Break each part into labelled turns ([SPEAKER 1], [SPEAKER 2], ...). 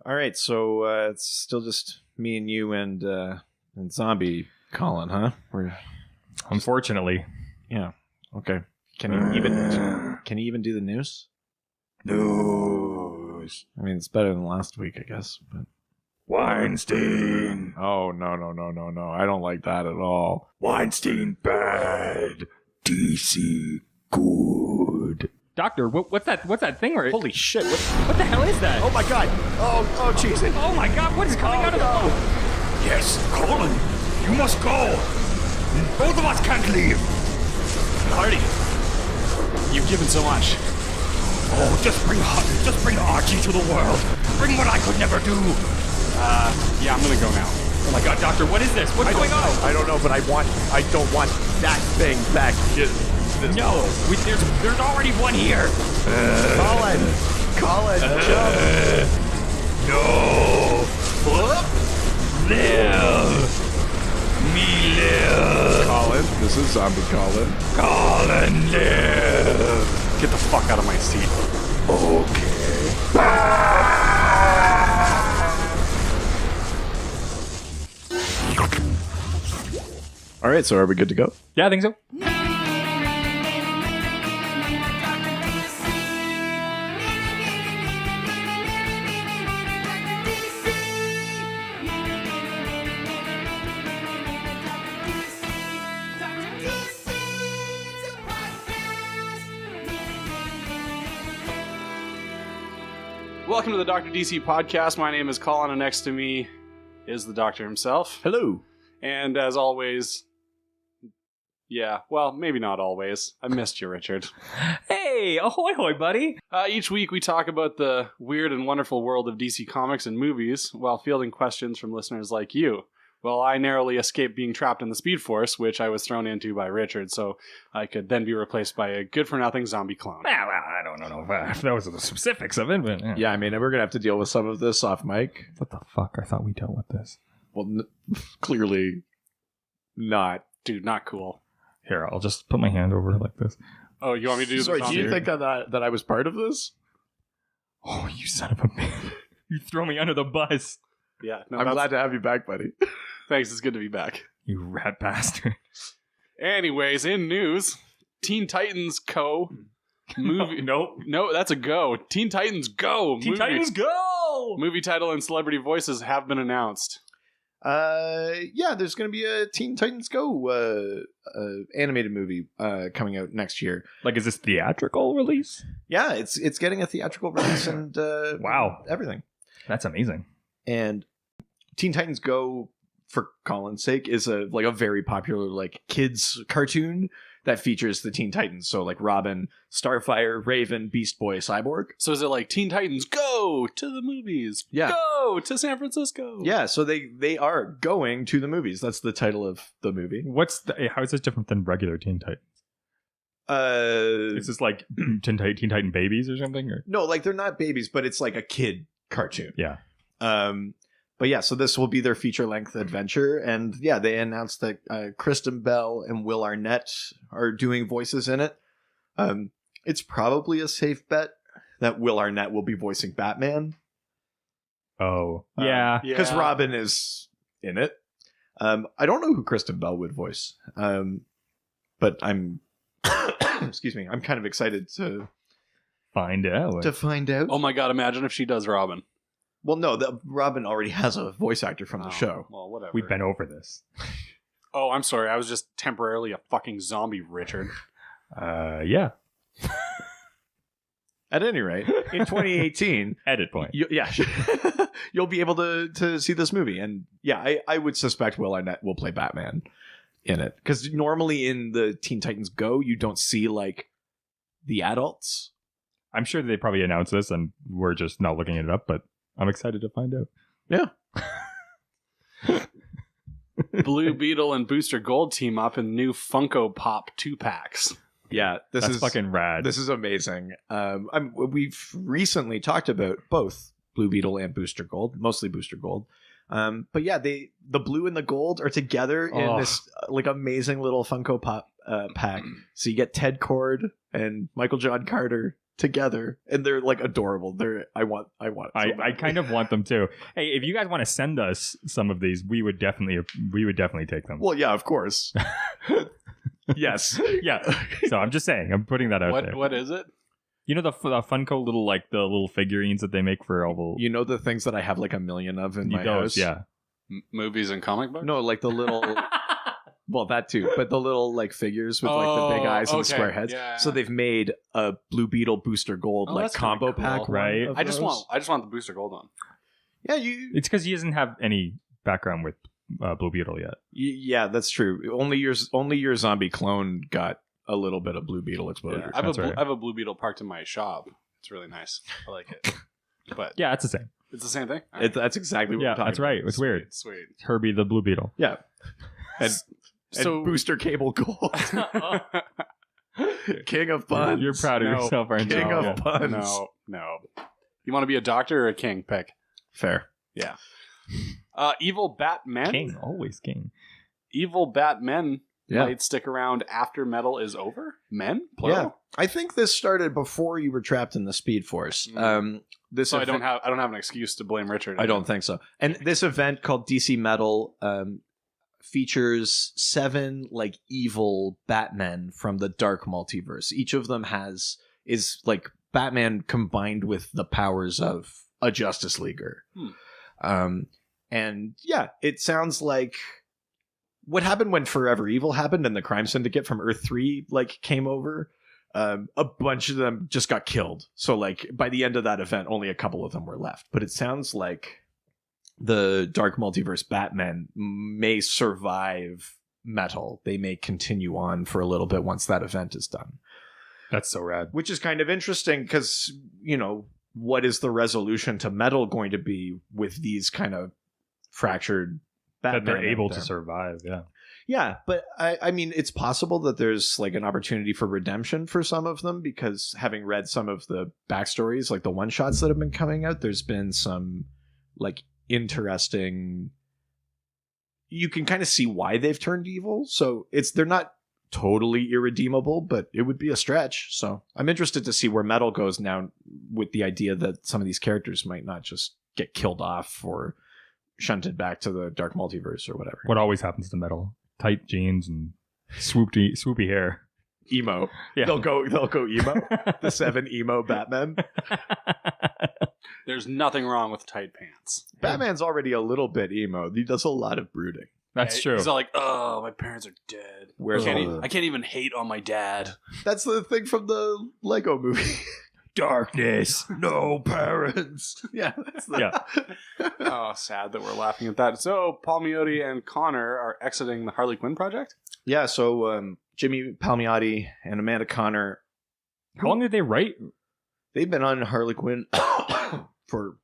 [SPEAKER 1] All right, so it's still just me and you and Zombie Colin, huh?
[SPEAKER 2] Unfortunately.
[SPEAKER 1] Yeah. Okay. Can you even do the news?
[SPEAKER 3] News.
[SPEAKER 1] I mean, it's better than last week, I guess. But
[SPEAKER 3] Weinstein.
[SPEAKER 1] oh no! I don't like that at all.
[SPEAKER 3] Weinstein bad. DC good.
[SPEAKER 2] Doctor, what's that thing? Where
[SPEAKER 1] Holy shit!
[SPEAKER 2] what the hell is that?
[SPEAKER 1] Oh my god! Oh jeez!
[SPEAKER 2] Oh my god, what is coming out of the...
[SPEAKER 3] Yes, Colin, you must go. Both of us can't leave.
[SPEAKER 4] Hardy, you've given so much.
[SPEAKER 3] Oh, just bring Archie to the world. Bring what I could never do.
[SPEAKER 4] Yeah, I'm gonna go now.
[SPEAKER 2] Oh my god, Doctor, what is this? What's going on?
[SPEAKER 1] I don't know, but I don't want that thing back.
[SPEAKER 2] No, there's already one here.
[SPEAKER 1] Colin, jump!
[SPEAKER 3] No. Live. Me live.
[SPEAKER 1] Colin, this is Zombie Colin.
[SPEAKER 3] Colin live.
[SPEAKER 4] Get the fuck out of my seat.
[SPEAKER 3] Okay.
[SPEAKER 1] All right, so are we good to go?
[SPEAKER 2] Yeah, I think so.
[SPEAKER 4] Welcome to the Dr. DC podcast. My name is Colin, and next to me is the doctor himself.
[SPEAKER 1] Hello.
[SPEAKER 4] And as always, yeah, well, maybe not always. I missed you, Richard.
[SPEAKER 2] Hey, ahoy hoy, buddy.
[SPEAKER 4] Each week we talk about the weird and wonderful world of DC Comics and movies while fielding questions from listeners like you. Well, I narrowly escaped being trapped in the Speed Force, which I was thrown into by Richard, so I could then be replaced by a good-for-nothing zombie clone.
[SPEAKER 2] Well, I don't know if that was the specifics of it, but...
[SPEAKER 1] Yeah, I mean, we're going to have to deal with some of this off mic.
[SPEAKER 2] What the fuck? I thought we dealt with this.
[SPEAKER 1] Well, clearly not.
[SPEAKER 4] Dude, not cool.
[SPEAKER 2] Here, I'll just put my hand over it like this.
[SPEAKER 4] Oh, you want me to do
[SPEAKER 1] Sorry,
[SPEAKER 4] this?
[SPEAKER 1] do you think that I was part of this?
[SPEAKER 2] Oh, you son of a bitch. You throw me under the bus.
[SPEAKER 4] Yeah, no,
[SPEAKER 1] I'm glad to have you back, buddy.
[SPEAKER 4] Thanks, it's good to be back.
[SPEAKER 2] You rat bastard.
[SPEAKER 4] Anyways, in news, Teen Titans Co. movie.
[SPEAKER 2] Nope.
[SPEAKER 4] No, that's a go. Teen Titans Go.
[SPEAKER 2] Teen Titans Go!
[SPEAKER 4] Movie title and celebrity voices have been announced.
[SPEAKER 1] Yeah, there's going to be a Teen Titans Go animated movie coming out next year.
[SPEAKER 2] Like, is this theatrical release?
[SPEAKER 1] Yeah, it's getting a theatrical release and
[SPEAKER 2] wow,
[SPEAKER 1] everything.
[SPEAKER 2] That's amazing.
[SPEAKER 1] And Teen Titans Go, for Colin's sake, is a very popular like kids cartoon that features the Teen Titans. So like Robin, Starfire, Raven, Beast Boy, Cyborg.
[SPEAKER 4] So is it like Teen Titans Go to the movies?
[SPEAKER 1] Yeah.
[SPEAKER 4] Go to San Francisco.
[SPEAKER 1] Yeah, so they are going to the movies. That's the title of the movie.
[SPEAKER 2] How is this different than regular Teen Titans? Is this like Teen Titan babies or something? Or?
[SPEAKER 1] No, like they're not babies, but it's like a kid cartoon.
[SPEAKER 2] Yeah.
[SPEAKER 1] But yeah, so this will be their feature-length adventure, and yeah, they announced that Kristen Bell and Will Arnett are doing voices in it. It's probably a safe bet that Will Arnett will be voicing Batman.
[SPEAKER 2] Oh, yeah.
[SPEAKER 1] Because Robin is in it. I don't know who Kristen Bell would voice, but I'm excuse me, I'm kind of excited to
[SPEAKER 2] find out.
[SPEAKER 4] Oh my god, imagine if she does Robin.
[SPEAKER 1] Well, no, Robin already has a voice actor from the show.
[SPEAKER 4] Well, whatever.
[SPEAKER 2] We've been over this.
[SPEAKER 4] Oh, I'm sorry. I was just temporarily a fucking zombie, Richard.
[SPEAKER 2] Yeah.
[SPEAKER 1] At any rate, in 2018...
[SPEAKER 2] Edit point.
[SPEAKER 1] You'll be able to see this movie. And yeah, I would suspect Will Arnett will play Batman in it. Because normally in the Teen Titans Go, you don't see, like, the adults.
[SPEAKER 2] I'm sure they probably announced this and we're just not looking it up, but I'm excited to find out.
[SPEAKER 1] Yeah.
[SPEAKER 4] Blue Beetle and Booster Gold team up in new Funko Pop 2-packs.
[SPEAKER 1] Yeah,
[SPEAKER 2] That's fucking rad.
[SPEAKER 1] This is amazing. We've recently talked about both Blue Beetle and Booster Gold, mostly Booster Gold. But yeah, the blue and the gold are together in this like amazing little Funko Pop pack. So you get Ted Cord and Michael John Carter together, and they're like adorable. I want it so
[SPEAKER 2] I
[SPEAKER 1] badly.
[SPEAKER 2] kind of want them too. Hey, if you guys want to send us some of these, we would definitely take them.
[SPEAKER 1] Well, yeah, of course. Yes.
[SPEAKER 2] Yeah. So I'm just saying, I'm putting that out there.
[SPEAKER 4] What is it?
[SPEAKER 2] You know the Funko little the little figurines that they make for all the
[SPEAKER 1] You know the things that I have like a million of in my
[SPEAKER 2] those,
[SPEAKER 1] house?
[SPEAKER 2] yeah.
[SPEAKER 4] Movies and comic books?
[SPEAKER 1] No, like the little well, that too, but the little like figures with like the big eyes and the square heads.
[SPEAKER 4] Yeah.
[SPEAKER 1] So they've made a Blue Beetle Booster Gold like
[SPEAKER 4] that's
[SPEAKER 1] combo
[SPEAKER 4] pretty
[SPEAKER 1] pack,
[SPEAKER 4] cool.
[SPEAKER 2] Right.
[SPEAKER 1] one of
[SPEAKER 4] I just
[SPEAKER 1] those.
[SPEAKER 4] want the Booster Gold one.
[SPEAKER 1] Yeah,
[SPEAKER 2] It's because he doesn't have any background with Blue Beetle yet.
[SPEAKER 1] yeah, that's true. Only your zombie clone got a little bit of Blue Beetle exposure.
[SPEAKER 4] I
[SPEAKER 2] That's right.
[SPEAKER 4] have a Blue Beetle parked in my shop. It's really nice. I like it. But
[SPEAKER 2] Yeah, it's the same.
[SPEAKER 4] it's the same thing.
[SPEAKER 1] That's exactly what
[SPEAKER 2] Yeah,
[SPEAKER 1] we're talking
[SPEAKER 2] that's right.
[SPEAKER 1] about.
[SPEAKER 2] It's weird.
[SPEAKER 4] Sweet.
[SPEAKER 2] Herbie the Blue Beetle.
[SPEAKER 1] Yeah. And
[SPEAKER 4] So
[SPEAKER 1] Booster Cable Gold. King of puns.
[SPEAKER 2] You're proud of
[SPEAKER 4] No.
[SPEAKER 2] yourself, aren't you?
[SPEAKER 1] King
[SPEAKER 2] Yeah.
[SPEAKER 1] of puns.
[SPEAKER 4] No. You want to be a doctor or a king? Pick.
[SPEAKER 1] Fair.
[SPEAKER 4] Evil Batman.
[SPEAKER 2] King, always king.
[SPEAKER 4] Evil Batmen
[SPEAKER 1] Yeah.
[SPEAKER 4] might stick around after metal is over. Men, plural.
[SPEAKER 1] Yeah. I think this started before you were trapped in the Speed Force. This
[SPEAKER 4] So I
[SPEAKER 1] event-
[SPEAKER 4] don't have an excuse to blame Richard.
[SPEAKER 1] I don't think so. And this event called DC Metal features 7 like evil Batmen from the dark multiverse. Each of them is like Batman combined with the powers of a Justice Leaguer. And yeah, it sounds like what happened when Forever Evil happened and the Crime Syndicate from Earth 3 like came over. A bunch of them just got killed. So like by the end of that event, only a couple of them were left. But it sounds like the Dark Multiverse Batman may survive metal. They may continue on for a little bit once that event is done.
[SPEAKER 2] That's so rad.
[SPEAKER 1] Which is kind of interesting because, you know, what is the resolution to metal going to be with these kind of fractured Batman
[SPEAKER 2] That they're able
[SPEAKER 1] out
[SPEAKER 2] to
[SPEAKER 1] there?
[SPEAKER 2] survive, yeah.
[SPEAKER 1] Yeah, but I mean, it's possible that there's like an opportunity for redemption for some of them because having read some of the backstories, like the one shots that have been coming out, there's been some like interesting. You can kind of see why they've turned evil. So they're not totally irredeemable, but it would be a stretch. So I'm interested to see where metal goes now with the idea that some of these characters might not just get killed off or shunted back to the dark multiverse or whatever.
[SPEAKER 2] What always happens to metal? Tight jeans and swoopy hair.
[SPEAKER 1] Emo.
[SPEAKER 2] Yeah.
[SPEAKER 1] They'll go emo. The 7 emo Batman.
[SPEAKER 4] There's nothing wrong with tight pants.
[SPEAKER 1] Batman's already a little bit emo. He does a lot of brooding.
[SPEAKER 2] That's true.
[SPEAKER 4] He's all like, "Oh, my parents are dead.
[SPEAKER 1] Where's
[SPEAKER 4] I can't even hate on my dad."
[SPEAKER 1] That's the thing from the Lego movie. Darkness, no parents. Yeah, that's the...
[SPEAKER 2] Yeah.
[SPEAKER 4] Oh, sad that we're laughing at that. So Paul Miotti and Connor are exiting the Harley Quinn project.
[SPEAKER 1] Yeah, so Jimmy Palmiotti and Amanda Connor,
[SPEAKER 2] How long did they write?
[SPEAKER 1] they've been on Harley Quinn for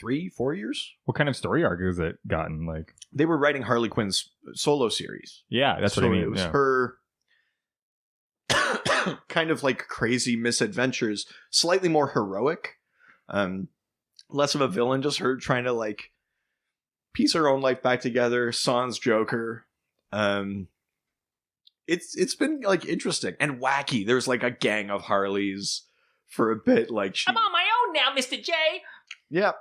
[SPEAKER 1] 3-4 years.
[SPEAKER 2] What kind of story arc has it gotten? Like,
[SPEAKER 1] They were writing Harley Quinn's solo series.
[SPEAKER 2] yeah, that's
[SPEAKER 1] So
[SPEAKER 2] what I mean.
[SPEAKER 1] it was
[SPEAKER 2] yeah.
[SPEAKER 1] her kind of like crazy misadventures, slightly more heroic, less of a villain, just her trying to like piece her own life back together. Sans Joker. It's been like interesting and wacky. There's like a gang of Harleys for a bit. Like
[SPEAKER 5] I'm on my own now, Mr. J.
[SPEAKER 1] yeah.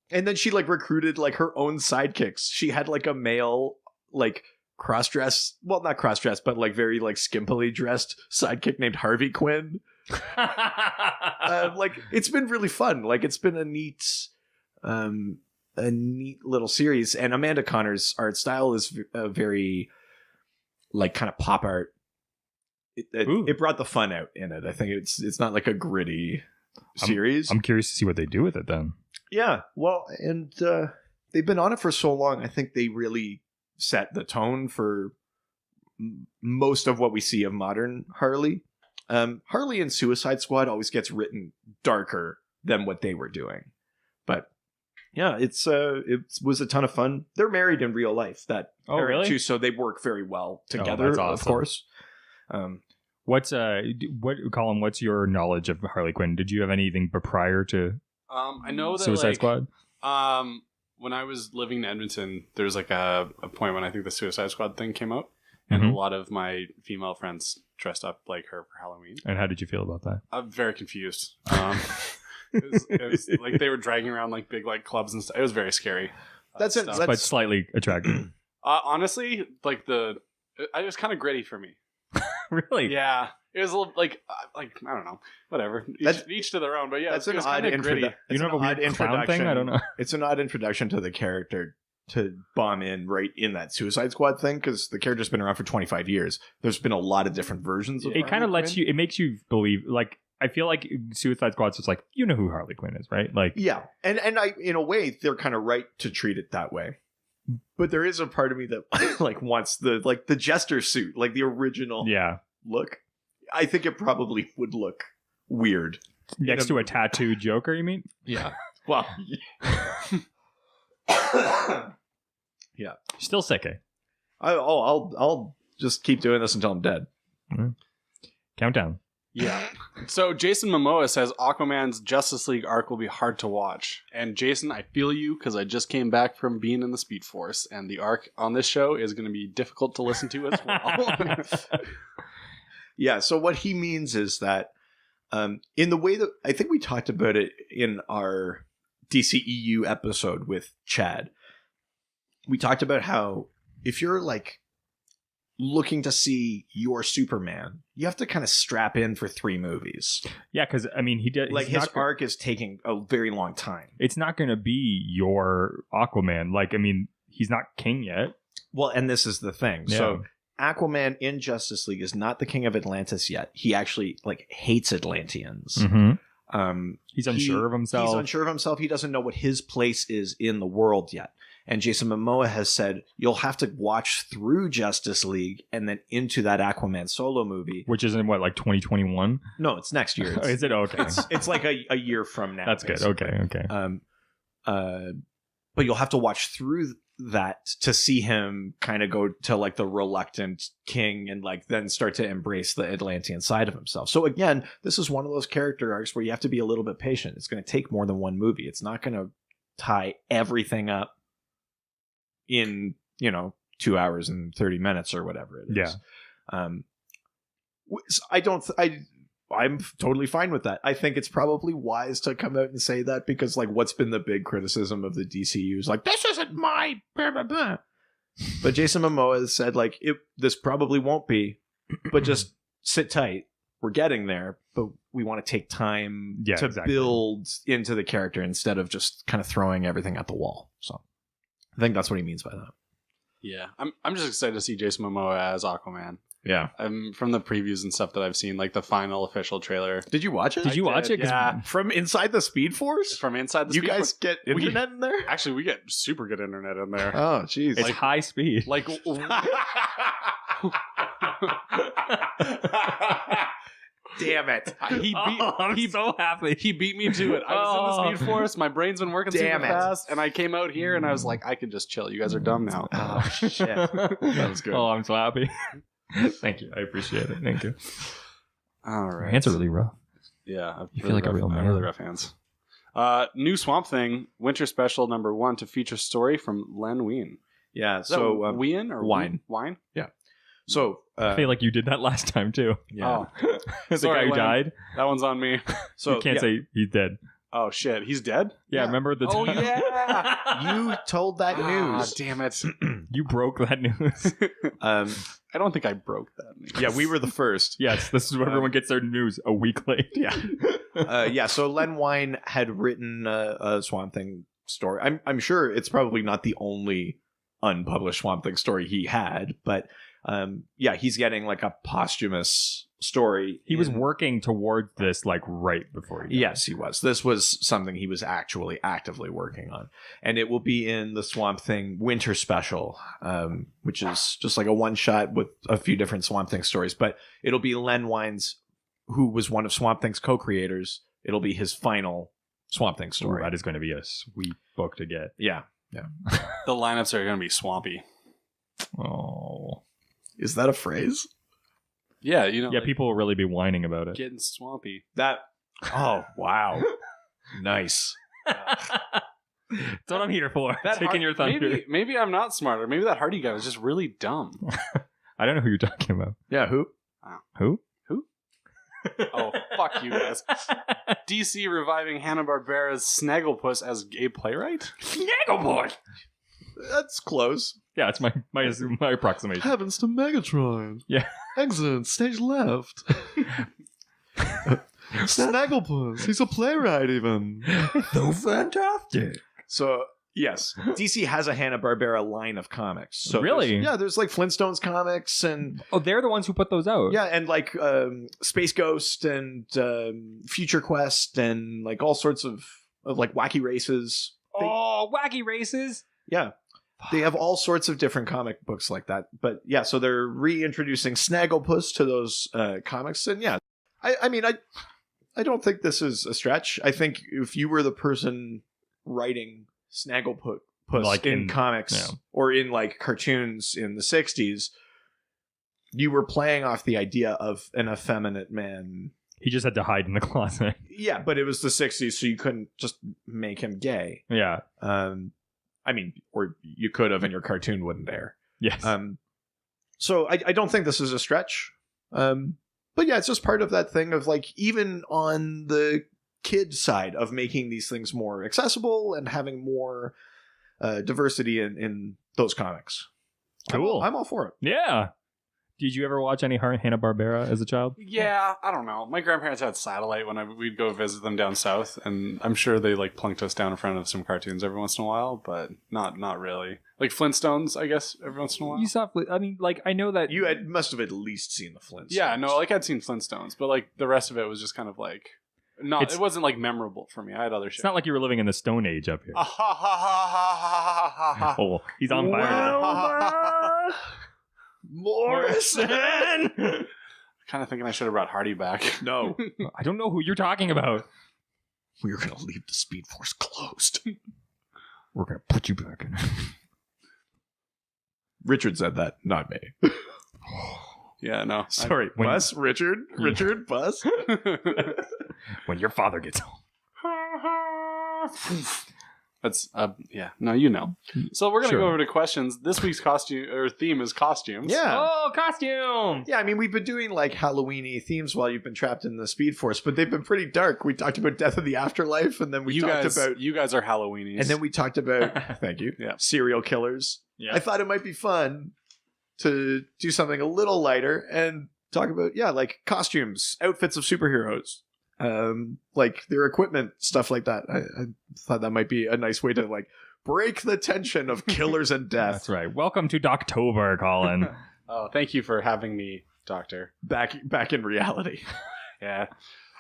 [SPEAKER 1] And then she like recruited like her own sidekicks. She had like a male like cross-dress, well, not cross-dress, but like very like skimpily dressed sidekick named Harvey Quinn. Like it's been really fun. Like it's been a neat little series. And Amanda Connor's art style is very like kind of pop art. It brought the fun out in it. I think it's not like a gritty series.
[SPEAKER 2] I'm curious to see what they do with it then.
[SPEAKER 1] Yeah, well, and they've been on it for so long. I think they really set the tone for most of what we see of modern Harley. Harley and Suicide Squad always gets written darker than what they were doing. But yeah, it was a ton of fun. They're married in real life.
[SPEAKER 2] Really?
[SPEAKER 1] Too, so they work very well together,
[SPEAKER 2] that's
[SPEAKER 1] of
[SPEAKER 2] awesome.
[SPEAKER 1] course.
[SPEAKER 2] Colin, what's your knowledge of Harley Quinn? Did you have anything prior to
[SPEAKER 4] I know that
[SPEAKER 2] Suicide
[SPEAKER 4] like,
[SPEAKER 2] Squad?
[SPEAKER 4] When I was living in Edmonton, there was like a point when I think the Suicide Squad thing came out, and
[SPEAKER 2] Mhm.
[SPEAKER 4] a lot of my female friends dressed up like her for Halloween.
[SPEAKER 2] And how did you feel about that?
[SPEAKER 4] I'm very confused. It was like they were dragging around like big like clubs and stuff. It was very scary.
[SPEAKER 1] That's it.
[SPEAKER 4] stuff.
[SPEAKER 2] But slightly attractive.
[SPEAKER 4] Honestly, like it was kind of gritty for me.
[SPEAKER 2] Really?
[SPEAKER 4] Yeah, it was a little like I don't know, whatever. Each to their own, but yeah,
[SPEAKER 1] That's
[SPEAKER 4] it
[SPEAKER 1] an
[SPEAKER 4] was
[SPEAKER 1] odd
[SPEAKER 4] kind of gritty.
[SPEAKER 2] You don't have a
[SPEAKER 1] odd
[SPEAKER 2] weird clown thing? I don't know.
[SPEAKER 1] It's an odd introduction to the character to bomb in right in that Suicide Squad thing, because the character's been around for 25 years. There's been a lot of different versions of
[SPEAKER 2] It kind of lets you, it makes you believe, like, I feel like Suicide Squad's just like, you know who Harley Quinn is, right? Like,
[SPEAKER 1] Yeah, and I, in a way, they're kind of right to treat it that way. But there is a part of me that like wants the jester suit, like the original
[SPEAKER 2] yeah.
[SPEAKER 1] look. I think it probably would look weird
[SPEAKER 2] Next to a tattooed Joker, you mean?
[SPEAKER 1] Yeah. Well. Yeah.
[SPEAKER 2] Still sick, eh?
[SPEAKER 1] I'll just keep doing this until I'm dead.
[SPEAKER 2] Countdown.
[SPEAKER 4] Yeah. So Jason Momoa says Aquaman's Justice League arc will be hard to watch. And Jason, I feel you, because I just came back from being in the Speed Force, and the arc on this show is going to be difficult to listen to as well.
[SPEAKER 1] Yeah, so what he means is that in the way that I think we talked about it in our DCEU episode with Chad, we talked about how if you're like looking to see your Superman, you have to kind of strap in for 3 movies.
[SPEAKER 2] Yeah, because I mean, he did
[SPEAKER 1] like his arc is taking a very long time.
[SPEAKER 2] It's not going to be your Aquaman. Like, I mean, he's not king yet.
[SPEAKER 1] Well, and this is the thing.
[SPEAKER 2] Yeah.
[SPEAKER 1] So Aquaman in Justice League is not the king of Atlantis yet. He actually like hates Atlanteans.
[SPEAKER 2] Mm-hmm. He's unsure of himself.
[SPEAKER 1] He's unsure of himself. He doesn't know what his place is in the world yet. And Jason Momoa has said, you'll have to watch through Justice League and then into that Aquaman solo movie.
[SPEAKER 2] Which is in what, like 2021?
[SPEAKER 1] No, it's next year.
[SPEAKER 2] Is it? Okay.
[SPEAKER 1] It's like a year from now.
[SPEAKER 2] That's good.
[SPEAKER 1] Basically.
[SPEAKER 2] Okay.
[SPEAKER 1] But you'll have to watch through that to see him kind of go to like the reluctant king and like then start to embrace the Atlantean side of himself. So again, this is one of those character arcs where you have to be a little bit patient. It's going to take more than one movie. It's not going to tie everything up in 2 hours and 30 minutes or whatever it is. I'm totally fine with that. I think it's probably wise to come out and say that because like what's been the big criticism of the DCU is like, this isn't my blah, blah, blah. But Jason Momoa has said like this probably won't be, but just sit tight. We're getting there, but we want to take time to build into the character instead of just kind of throwing everything at the wall. So I think that's what he means by that.
[SPEAKER 4] Yeah, I'm just excited to see Jason Momoa as Aquaman.
[SPEAKER 1] Yeah,
[SPEAKER 4] from the previews and stuff that I've seen, like the final official trailer.
[SPEAKER 1] Did you watch it?
[SPEAKER 2] Did you watch it?
[SPEAKER 4] Yeah,
[SPEAKER 1] from inside the Speed Force.
[SPEAKER 4] From inside the
[SPEAKER 1] you
[SPEAKER 4] Speed
[SPEAKER 1] guys
[SPEAKER 4] Force.
[SPEAKER 1] get internet in there?
[SPEAKER 4] Actually, we get super good internet in there.
[SPEAKER 1] Oh, jeez,
[SPEAKER 2] it's high speed.
[SPEAKER 4] Like,
[SPEAKER 1] damn it!
[SPEAKER 2] I'm so happy.
[SPEAKER 4] He beat me to it. I was in the Speed Force. My brain's been working super fast, and I came out here and I was like, I can just chill. You guys are dumb now.
[SPEAKER 1] Oh shit! That was good.
[SPEAKER 2] Oh, I'm so happy. Thank you. I appreciate it. Thank you.
[SPEAKER 4] All right.
[SPEAKER 2] My hands are really rough.
[SPEAKER 4] Yeah.
[SPEAKER 2] You feel like a real man.
[SPEAKER 4] Really rough hands. New Swamp Thing Winter Special #1 to feature story from Len Wein.
[SPEAKER 1] Yeah. So
[SPEAKER 4] Wein or
[SPEAKER 1] Wine?
[SPEAKER 4] Wine?
[SPEAKER 1] Yeah. So
[SPEAKER 2] I feel like you did that last time too.
[SPEAKER 1] Yeah.
[SPEAKER 4] Oh.
[SPEAKER 2] The
[SPEAKER 4] Sorry,
[SPEAKER 2] guy who
[SPEAKER 4] Len.
[SPEAKER 2] died.
[SPEAKER 4] That one's on me.
[SPEAKER 1] So
[SPEAKER 2] You can't say he's dead.
[SPEAKER 4] Oh shit, he's dead?
[SPEAKER 2] Yeah, remember the
[SPEAKER 4] Oh
[SPEAKER 2] time?
[SPEAKER 4] yeah.
[SPEAKER 1] you told that news.
[SPEAKER 4] Damn it.
[SPEAKER 2] You broke that news.
[SPEAKER 4] I don't think I broke that news.
[SPEAKER 1] Yeah, we were the first.
[SPEAKER 2] Yes, this is where everyone gets their news a week late.
[SPEAKER 1] Yeah. So Len Wein had written a Swamp Thing story. I'm sure it's probably not the only unpublished Swamp Thing story he had, but he's getting like a posthumous story.
[SPEAKER 2] He was working towards this like right before he died.
[SPEAKER 1] Yes, he was. This was something he was actually actively working on. And it will be in the Swamp Thing Winter Special, which is just like a one-shot with a few different Swamp Thing stories. But it'll be Len Wein's, who was one of Swamp Thing's co-creators. It'll be his final Swamp Thing story.
[SPEAKER 2] Ooh, that is going to be a sweet book to get.
[SPEAKER 1] Yeah.
[SPEAKER 4] The lineups are going to be swampy.
[SPEAKER 2] Oh.
[SPEAKER 1] Is that a phrase?
[SPEAKER 4] Yeah,
[SPEAKER 2] Yeah,
[SPEAKER 4] like,
[SPEAKER 2] people will really be whining about it.
[SPEAKER 4] getting swampy.
[SPEAKER 1] Oh, wow. Nice.
[SPEAKER 2] That's what I'm here for. Taking your thunder.
[SPEAKER 4] Maybe I'm not smarter. Maybe that Hardy guy was just really dumb.
[SPEAKER 2] I don't know who you're talking about.
[SPEAKER 1] Yeah, who?
[SPEAKER 2] Who?
[SPEAKER 4] Oh, fuck you guys. DC reviving Hanna-Barbera's Snagglepuss as a playwright?
[SPEAKER 2] Snagglepuss!
[SPEAKER 1] That's close.
[SPEAKER 2] Yeah, it's my approximation.
[SPEAKER 1] Heavens to Megatron.
[SPEAKER 2] Yeah.
[SPEAKER 1] Exit, stage left. Snagglepuss. He's a playwright, even.
[SPEAKER 2] So fantastic.
[SPEAKER 1] So, yes, DC has a Hanna-Barbera line of comics. So
[SPEAKER 2] Really?
[SPEAKER 1] there's like Flintstones comics and...
[SPEAKER 2] Oh, they're the ones who put those out.
[SPEAKER 1] Yeah, and like Space Ghost and Future Quest and like all sorts of like wacky races.
[SPEAKER 2] Wacky races.
[SPEAKER 1] Yeah. They have all sorts of different comic books like that. But yeah, so they're reintroducing Snagglepuss to those comics. And yeah, I mean, I don't think this is a stretch. I think if you were the person writing Snagglepuss
[SPEAKER 2] Like
[SPEAKER 1] in comics or in like cartoons in the 60s, you were playing off the idea of an effeminate man.
[SPEAKER 2] He just had to hide in the closet.
[SPEAKER 1] Yeah, but it was the 60s, so you couldn't just make him gay.
[SPEAKER 2] Yeah.
[SPEAKER 1] I mean, or you could have, and your cartoon wouldn't air.
[SPEAKER 2] Yes.
[SPEAKER 1] So I don't think this is a stretch. But yeah, it's just part of that thing of like, even on the kid side of making these things more accessible and having more diversity in those comics.
[SPEAKER 2] Cool.
[SPEAKER 1] I'm all for it.
[SPEAKER 2] Yeah. Did you ever watch any Hanna-Barbera as a child?
[SPEAKER 4] Yeah, I don't know. My grandparents had satellite when we'd go visit them down south, and I'm sure they like plunked us down in front of some cartoons every once in a while, but not really. Like Flintstones, I guess, every once in a while.
[SPEAKER 2] You saw, I mean, like, I know that...
[SPEAKER 1] You must have at least seen the Flintstones.
[SPEAKER 4] Yeah, no, like I'd seen Flintstones, but like the rest of it was just kind of like... it wasn't like memorable for me. I had other shit.
[SPEAKER 2] It's not like you were living in the Stone Age up here. Oh, he's on fire.
[SPEAKER 1] Morrison!
[SPEAKER 4] Kind of thinking I should have brought Hardy back.
[SPEAKER 1] No.
[SPEAKER 2] I don't know who you're talking about.
[SPEAKER 1] We're going to leave the Speed Force closed.
[SPEAKER 2] We're going to put you back in.
[SPEAKER 1] Richard said that, not me.
[SPEAKER 4] Yeah, no.
[SPEAKER 1] Sorry, Bus? Richard, Bus?
[SPEAKER 2] When your father gets home.
[SPEAKER 4] That's yeah. No, you know. So we're gonna
[SPEAKER 2] Sure.
[SPEAKER 4] go over to questions. This week's costume or theme is costumes.
[SPEAKER 1] Yeah.
[SPEAKER 2] Oh, costume!
[SPEAKER 1] Yeah, I mean, we've been doing like Halloween-y themes while you've been trapped in the Speed Force, but they've been pretty dark. We talked about Death of the Afterlife, and then we talked about...
[SPEAKER 4] You guys are Halloweenies.
[SPEAKER 1] And then we talked about... Thank you.
[SPEAKER 4] Yeah.
[SPEAKER 1] Serial killers.
[SPEAKER 2] Yeah.
[SPEAKER 1] I thought it might be fun to do something a little lighter and talk about, like costumes, outfits of superheroes. Like their equipment, stuff like that. I thought that might be a nice way to like break the tension of killers and death.
[SPEAKER 2] That's right. Welcome to Doctober, Colin.
[SPEAKER 4] Oh, thank you for having me, Doctor.
[SPEAKER 1] Back in reality.
[SPEAKER 4] Yeah.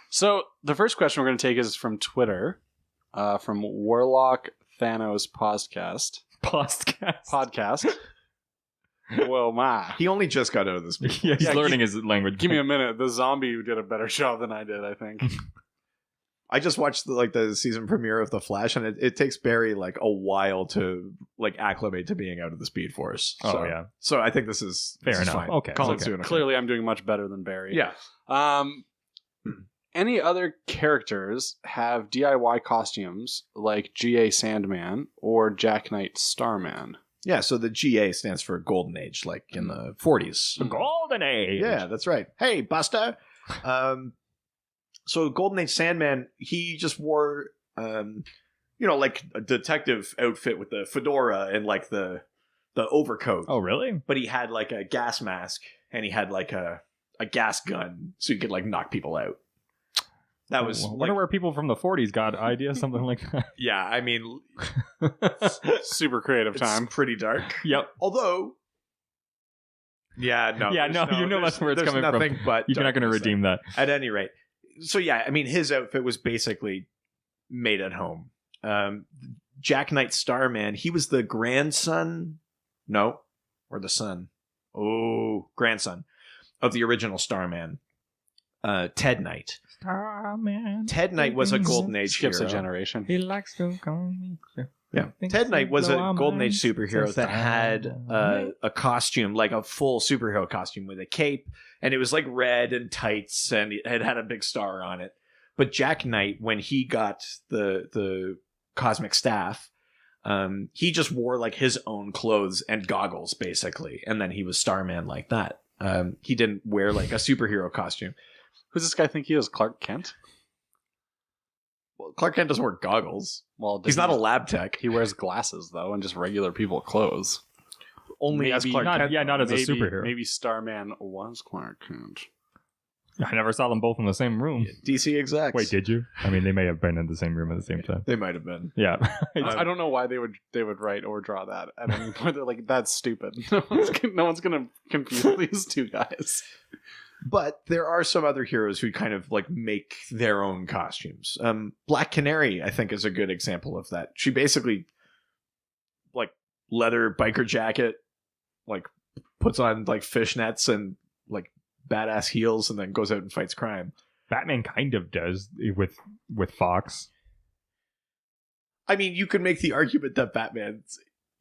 [SPEAKER 4] So the first question we're going to take is from Twitter, from Warlock Thanos podcast. Whoa, my.
[SPEAKER 1] He only just got out of this movie.
[SPEAKER 2] Yeah, he's
[SPEAKER 4] Yeah,
[SPEAKER 2] learning his language.
[SPEAKER 4] Give me a minute. The zombie did a better job than I did, I think.
[SPEAKER 1] I just watched the season premiere of The Flash, and it takes Barry like a while to like acclimate to being out of the Speed Force.
[SPEAKER 2] Oh,
[SPEAKER 1] So-
[SPEAKER 2] yeah.
[SPEAKER 1] So I think this is
[SPEAKER 2] Fair enough.
[SPEAKER 1] fine.
[SPEAKER 2] Okay.
[SPEAKER 1] Colin's
[SPEAKER 2] Okay.
[SPEAKER 1] doing okay.
[SPEAKER 4] Clearly, I'm doing much better than Barry.
[SPEAKER 1] Yeah.
[SPEAKER 4] Any other characters have DIY costumes like G.A. Sandman or Jack Knight Starman?
[SPEAKER 1] Yeah, so the GA stands for Golden Age, like in the 40s.
[SPEAKER 2] The Golden Age.
[SPEAKER 1] Yeah, that's right. Hey, Buster. So Golden Age Sandman, he just wore, like a detective outfit with the fedora and like the overcoat.
[SPEAKER 2] Oh, really?
[SPEAKER 1] But he had like a gas mask and he had like a gas gun so he could like knock people out. That was
[SPEAKER 2] I wonder where people from the 40s got ideas, something like that.
[SPEAKER 1] yeah, I mean,
[SPEAKER 4] Super creative time.
[SPEAKER 1] it's pretty dark.
[SPEAKER 2] Yep.
[SPEAKER 1] Although, yeah, no,
[SPEAKER 2] Yeah, no, you know that's where it's coming from.
[SPEAKER 1] nothing but
[SPEAKER 2] You're not going to
[SPEAKER 1] darkness
[SPEAKER 2] redeem that.
[SPEAKER 1] At any rate, so yeah, I mean, his outfit was basically made at home. Jack Knight Starman, he was the grandson, grandson of the original Starman, Ted Knight.
[SPEAKER 2] Starman.
[SPEAKER 1] Ted Knight was a Golden Age
[SPEAKER 4] Skips
[SPEAKER 1] hero.
[SPEAKER 4] a generation.
[SPEAKER 2] He likes to call me.
[SPEAKER 1] Yeah, Ted Knight was a Golden Age superhero that had a costume, like a full superhero costume with a cape, and it was like red and tights, and it had a big star on it. But Jack Knight, when he got the cosmic staff, he just wore like his own clothes and goggles, basically, and then he was Starman like that. He didn't wear like a superhero costume.
[SPEAKER 4] Who's this guy think he is? Clark Kent?
[SPEAKER 1] Well, Clark Kent doesn't wear goggles.
[SPEAKER 4] Well,
[SPEAKER 1] He's not a lab tech.
[SPEAKER 4] He wears glasses though, and just regular people clothes.
[SPEAKER 1] Only as Clark Kent.
[SPEAKER 2] Not as a superhero.
[SPEAKER 4] Maybe Starman was Clark Kent.
[SPEAKER 2] I never saw them both in the same room.
[SPEAKER 1] DC execs.
[SPEAKER 2] Wait, did you? I mean, they may have been in the same room at the same time.
[SPEAKER 1] They might have been.
[SPEAKER 2] Yeah.
[SPEAKER 4] I don't know why they would write or draw that at any point. They're like, that's stupid. No one's gonna confuse these two guys.
[SPEAKER 1] But there are some other heroes who kind of like make their own costumes. Black Canary, I think, is a good example of that. She basically like leather biker jacket, like puts on like fishnets and like badass heels, and then goes out and fights crime.
[SPEAKER 2] Batman kind of does with Fox.
[SPEAKER 1] I mean, you could make the argument that Batman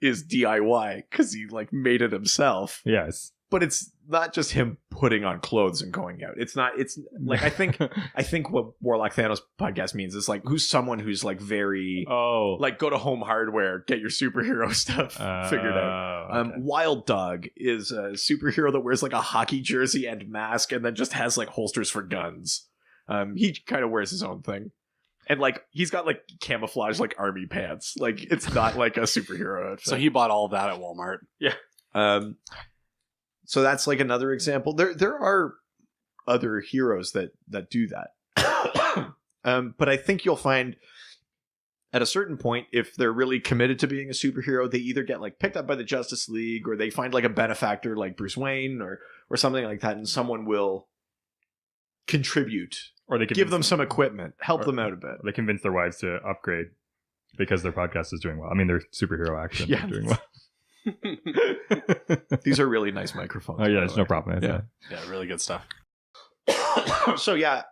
[SPEAKER 1] is DIY because he like made it himself.
[SPEAKER 2] Yes.
[SPEAKER 1] But it's not just him putting on clothes and going out. It's like I think what Warlock Thanos podcast means is like who's someone who's like very like go to Home Hardware, get your superhero stuff figured out.
[SPEAKER 2] Okay.
[SPEAKER 1] Wild Dog is a superhero that wears like a hockey jersey and mask and then just has like holsters for guns. He kind of wears his own thing. And like he's got like camouflage like army pants. Like it's not like a superhero outfit.
[SPEAKER 4] So he bought all of that at Walmart.
[SPEAKER 1] Yeah. So that's like another example. There are other heroes that do that. But I think you'll find at a certain point, if they're really committed to being a superhero, they either get like picked up by the Justice League or they find like a benefactor like Bruce Wayne or something like that, and someone will contribute or they give them some equipment, help them out a bit.
[SPEAKER 2] They convince their wives to upgrade because their podcast is doing well. I mean, their superhero action is doing well.
[SPEAKER 1] These are really nice microphones.
[SPEAKER 2] Oh yeah, it's no problem.
[SPEAKER 4] Yeah, really good stuff.
[SPEAKER 1] So yeah,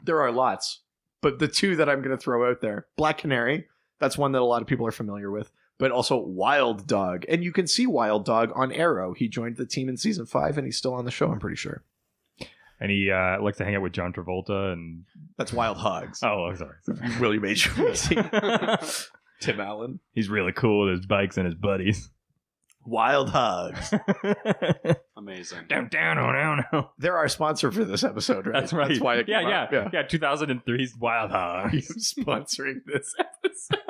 [SPEAKER 1] there are lots, but the two that I'm going to throw out there, Black Canary, that's one that a lot of people are familiar with, but also Wild Dog, and you can see Wild Dog on Arrow. He joined the team in season 5, and he's still on the show, I'm pretty sure.
[SPEAKER 2] And he likes to hang out with John Travolta, and
[SPEAKER 1] that's Wild Hogs.
[SPEAKER 2] Oh, sorry.
[SPEAKER 1] William H. Tim Allen.
[SPEAKER 2] He's really cool with his bikes and his buddies.
[SPEAKER 1] Wild Hogs.
[SPEAKER 4] Amazing.
[SPEAKER 2] Down.
[SPEAKER 1] They're our sponsor for this episode, right?
[SPEAKER 2] That's right.
[SPEAKER 1] That's why it came up.
[SPEAKER 2] Yeah, 2003's Wild Hogs.
[SPEAKER 1] Sponsoring this episode.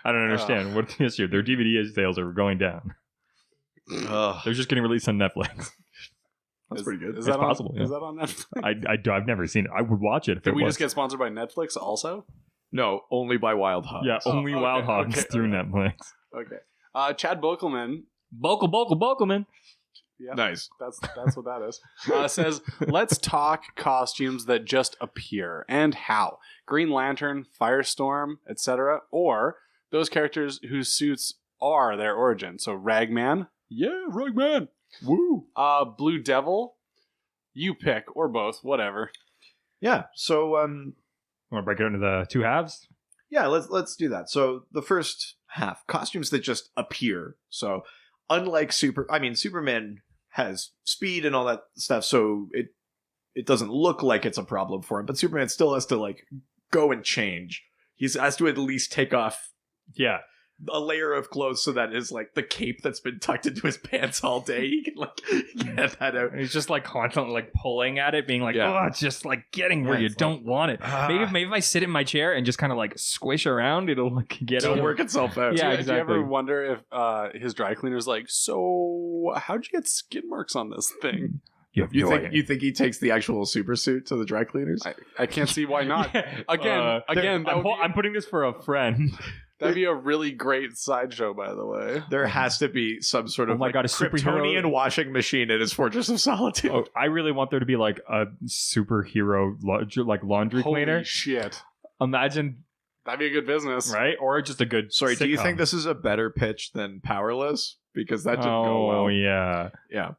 [SPEAKER 2] I don't understand. What's the issue? Their DVD sales are going down. They're just getting released on Netflix.
[SPEAKER 1] That's pretty good.
[SPEAKER 4] Is that
[SPEAKER 2] possible?
[SPEAKER 4] Is that on Netflix?
[SPEAKER 2] I've never seen it. I would watch it if
[SPEAKER 4] Did
[SPEAKER 2] it
[SPEAKER 4] we
[SPEAKER 2] was.
[SPEAKER 4] just get sponsored by Netflix also?
[SPEAKER 1] No, only by Wild Hogs.
[SPEAKER 2] Yeah, only Wild Hogs through Netflix.
[SPEAKER 4] Okay. Chad Bokelman.
[SPEAKER 2] Bokelman.
[SPEAKER 4] Yeah,
[SPEAKER 1] nice.
[SPEAKER 4] That's what that is. Says, let's talk costumes that just appear and how. Green Lantern, Firestorm, etc. Or those characters whose suits are their origin. So Ragman. Yeah, Ragman. Woo. Blue Devil. You pick, or both, whatever.
[SPEAKER 1] Yeah, so
[SPEAKER 2] want to break it into the two halves?
[SPEAKER 1] Yeah, let's do that. So the first half, costumes that just appear. So unlike Superman has speed and all that stuff, so it doesn't look like it's a problem for him, but Superman still has to like go and change. He has to at least take off a layer of clothes so that is like the cape that's been tucked into his pants all day. He can like get that out.
[SPEAKER 2] He's just like constantly like pulling at it, being like, oh, it's just like getting where you don't want it. Maybe if I sit in my chair and just kind of like squish around, it'll like it'll
[SPEAKER 1] work itself out.
[SPEAKER 2] Yeah,
[SPEAKER 4] Do
[SPEAKER 2] exactly.
[SPEAKER 4] you ever wonder if his dry cleaner's like, so how'd you get skid marks on this thing?
[SPEAKER 1] You think he takes the actual super suit to the dry cleaners?
[SPEAKER 4] I can't see why not. Again,
[SPEAKER 2] I'm putting this for a friend.
[SPEAKER 4] That'd be a really great sideshow, by the way.
[SPEAKER 1] There has to be some sort of
[SPEAKER 2] a
[SPEAKER 1] Kryptonian washing machine in his Fortress of Solitude.
[SPEAKER 2] Oh, I really want there to be like a superhero like laundry cleaner.
[SPEAKER 4] Holy shit.
[SPEAKER 2] Imagine.
[SPEAKER 4] That'd be a good business.
[SPEAKER 2] Right? Or just a good
[SPEAKER 1] Sorry,
[SPEAKER 2] sitcom.
[SPEAKER 1] do you think this is a better pitch than Powerless? Because that didn't go well.
[SPEAKER 2] Oh, yeah.
[SPEAKER 1] Yeah.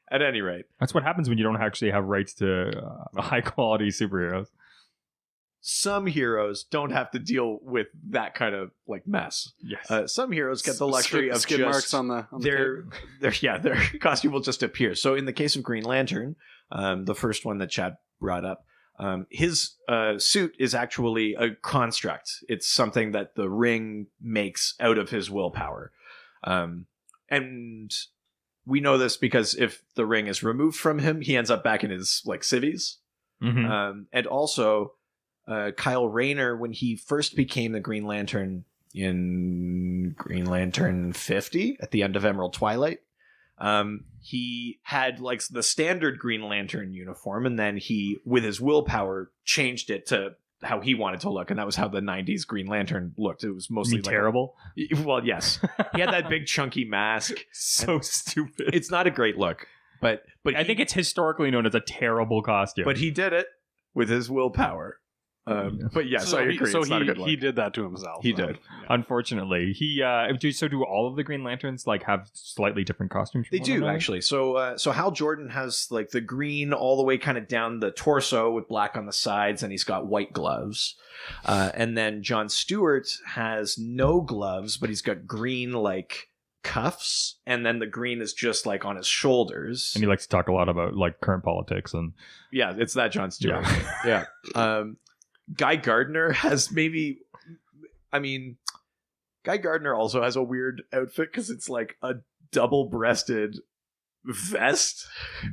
[SPEAKER 1] At any rate.
[SPEAKER 2] That's what happens when you don't actually have rights to high-quality superheroes.
[SPEAKER 1] Some heroes don't have to deal with that kind of like mess.
[SPEAKER 2] Yes.
[SPEAKER 1] Some heroes get the luxury of
[SPEAKER 4] skid
[SPEAKER 1] just
[SPEAKER 4] marks on the
[SPEAKER 1] their costume will just appear. So in the case of Green Lantern, the first one that Chad brought up, his suit is actually a construct. It's something that the ring makes out of his willpower. And we know this because if the ring is removed from him, he ends up back in his like civvies.
[SPEAKER 2] Mhm.
[SPEAKER 1] And also, Kyle Rayner, when he first became the Green Lantern in Green Lantern 50 at the end of Emerald Twilight, he had like the standard Green Lantern uniform, and then he, with his willpower, changed it to how he wanted to look, and that was how the 90s Green Lantern looked. It was mostly like
[SPEAKER 2] terrible.
[SPEAKER 1] well, yes. He had that big chunky mask.
[SPEAKER 2] So stupid.
[SPEAKER 1] It's not a great look, but
[SPEAKER 2] I think it's historically known as a terrible costume.
[SPEAKER 1] but he did it with his willpower. But yes, I agree.
[SPEAKER 4] So
[SPEAKER 1] it's not a good look.
[SPEAKER 4] he did that to himself.
[SPEAKER 1] He did.
[SPEAKER 2] Unfortunately, do all of the Green Lanterns like have slightly different costumes?
[SPEAKER 1] They
[SPEAKER 2] from
[SPEAKER 1] do
[SPEAKER 2] one another?
[SPEAKER 1] actually. So Hal Jordan has like the green all the way kind of down the torso with black on the sides, and he's got white gloves. And then John Stewart has no gloves, but he's got green like cuffs, and then the green is just like on his shoulders.
[SPEAKER 2] And he likes to talk a lot about like current politics and
[SPEAKER 1] Yeah, it's that John Stewart. Yeah. Guy Gardner has maybe, I mean, Guy Gardner also has a weird outfit because it's like a double-breasted vest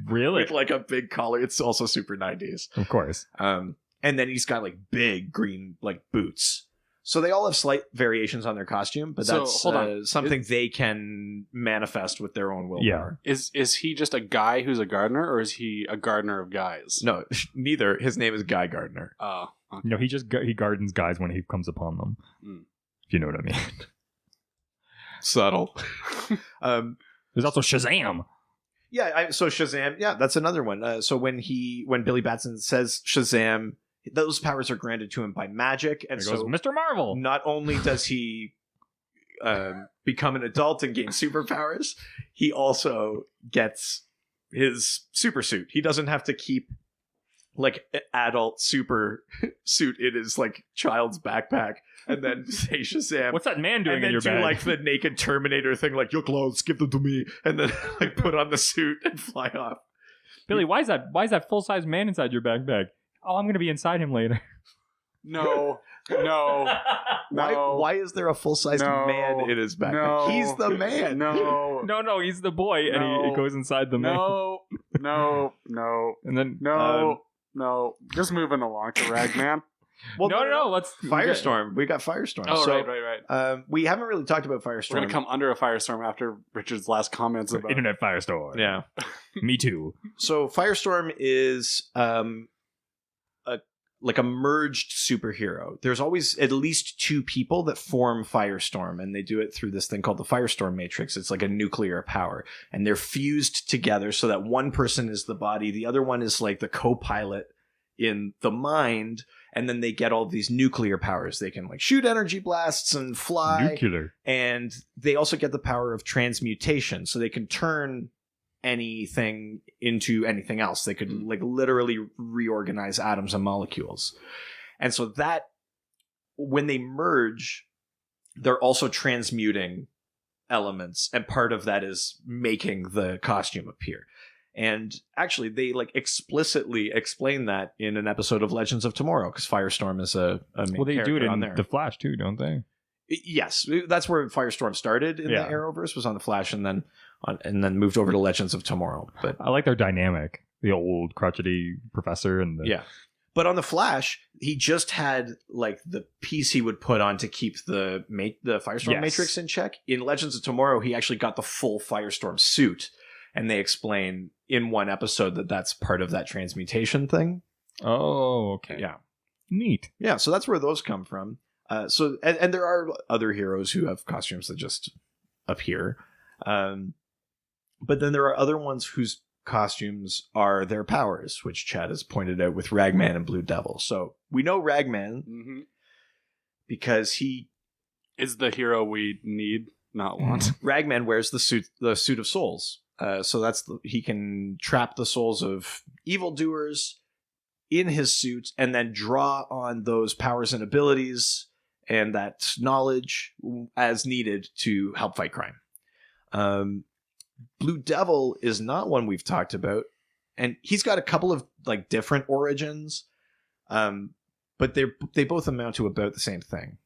[SPEAKER 2] really,
[SPEAKER 1] with like a big collar. It's also super 90s.
[SPEAKER 2] of course.
[SPEAKER 1] And then he's got like big green like boots. So they all have slight variations on their costume, but
[SPEAKER 4] So,
[SPEAKER 1] that's
[SPEAKER 4] hold on.
[SPEAKER 1] something they can manifest with their own willpower.
[SPEAKER 4] Is he just a guy who's a gardener, or is he a gardener of guys?
[SPEAKER 1] No, neither. His name is Guy Gardner.
[SPEAKER 4] Oh, okay.
[SPEAKER 2] No, he gardens guys when he comes upon them. If you know what I mean.
[SPEAKER 1] Subtle.
[SPEAKER 2] There's also Shazam.
[SPEAKER 1] Yeah, so Shazam, yeah, that's another one. So when Billy Batson says Shazam, those powers are granted to him by magic, and
[SPEAKER 2] There goes
[SPEAKER 1] so
[SPEAKER 2] Mr. Marvel.
[SPEAKER 1] not only does he become an adult and gain superpowers, he also gets his super suit. He doesn't have to keep like an adult super suit in his like child's backpack and then say Shazam.
[SPEAKER 2] What's that man doing
[SPEAKER 1] and then
[SPEAKER 2] in your
[SPEAKER 1] do
[SPEAKER 2] bag?
[SPEAKER 1] like the naked Terminator thing, like your clothes, give them to me, and then like put on the suit and fly off.
[SPEAKER 2] Billy, why is that full size man inside your backpack? Oh, I'm gonna be inside him later.
[SPEAKER 4] No.
[SPEAKER 1] Why is there a full-sized
[SPEAKER 4] No.
[SPEAKER 1] man in his backpack?
[SPEAKER 4] No.
[SPEAKER 1] He's the man.
[SPEAKER 2] No, he's the boy, and he
[SPEAKER 4] No.
[SPEAKER 2] goes inside the man.
[SPEAKER 4] No.
[SPEAKER 2] And then
[SPEAKER 4] No. Just moving along to Ragman.
[SPEAKER 1] Well,
[SPEAKER 2] no. Let's
[SPEAKER 1] Firestorm. We got Firestorm.
[SPEAKER 4] Oh,
[SPEAKER 1] so,
[SPEAKER 4] right.
[SPEAKER 1] we haven't really talked about Firestorm.
[SPEAKER 4] We're gonna come under a firestorm after Richard's last comments about
[SPEAKER 2] Internet Firestorm.
[SPEAKER 1] Yeah.
[SPEAKER 2] Me too.
[SPEAKER 1] So Firestorm is like a merged superhero. There's always at least two people that form Firestorm, and they do it through this thing called the Firestorm Matrix. It's like a nuclear power, and they're fused together so that one person is the body, the other one is like the co-pilot in the mind, and then they get all these nuclear powers. They can like shoot energy blasts and fly.
[SPEAKER 2] Nuclear.
[SPEAKER 1] And they also get the power of transmutation, so they can turn anything into anything else. They could like literally reorganize atoms and molecules. And so that when they merge, they're also transmuting elements, and part of that is making the costume appear. And actually they like explicitly explain that in an episode of Legends of Tomorrow, because Firestorm is a main
[SPEAKER 2] Well, they do it
[SPEAKER 1] character
[SPEAKER 2] in
[SPEAKER 1] on there.
[SPEAKER 2] The Flash too, don't they?
[SPEAKER 1] Yes, that's where Firestorm started in the Arrowverse, was on the Flash, and then moved over to Legends of Tomorrow. But
[SPEAKER 2] I like their dynamic. The old crotchety professor and the
[SPEAKER 1] but on the Flash, he just had like the piece he would put on to keep the Firestorm Matrix in check. In Legends of Tomorrow, he actually got the full Firestorm suit, and they explain in one episode that that's part of that transmutation thing.
[SPEAKER 2] Oh, okay.
[SPEAKER 1] Yeah,
[SPEAKER 2] neat.
[SPEAKER 1] Yeah, so that's where those come from. So there are other heroes who have costumes that just appear. But then there are other ones whose costumes are their powers, which Chad has pointed out with Ragman and Blue Devil. So we know Ragman because he
[SPEAKER 4] is the hero we need, not want.
[SPEAKER 1] Ragman wears the suit of souls. So that's he can trap the souls of evildoers in his suit and then draw on those powers and abilities and that knowledge as needed to help fight crime. Blue Devil is not one we've talked about, and he's got a couple of like different origins, but they both amount to about the same thing.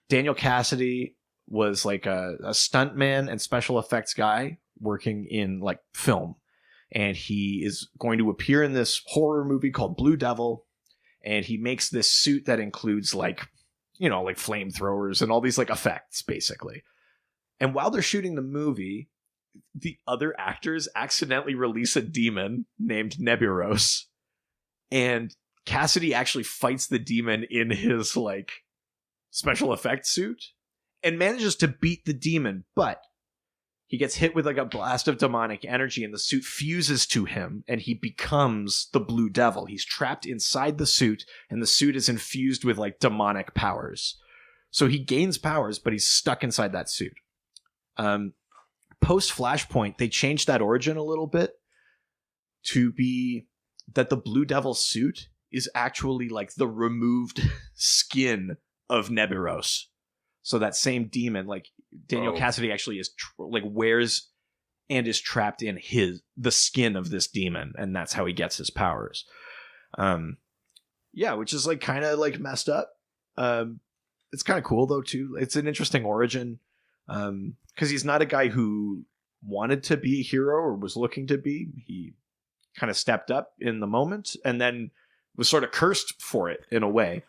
[SPEAKER 1] Daniel Cassidy was like a stuntman and special effects guy working in like film. And he is going to appear in this horror movie called Blue Devil. And he makes this suit that includes like, you know, like flamethrowers and all these like effects, basically. And while they're shooting the movie, the other actors accidentally release a demon named Neburos. And Cassidy actually fights the demon in his like special effects suit and manages to beat the demon, but he gets hit with like a blast of demonic energy and the suit fuses to him and he becomes the Blue Devil. He's trapped inside the suit and the suit is infused with like demonic powers. So he gains powers, but he's stuck inside that suit. Post Flashpoint, they changed that origin a little bit to be that the Blue Devil suit is actually like the removed skin of Neburos. So that same demon, like Daniel Cassidy actually is like wears and is trapped in the skin of this demon, and that's how he gets his powers. Yeah, which is like kind of like messed up. It's kind of cool though too. It's an interesting origin because he's not a guy who wanted to be a hero or was looking to be. He kind of stepped up in the moment and then was sort of cursed for it in a way.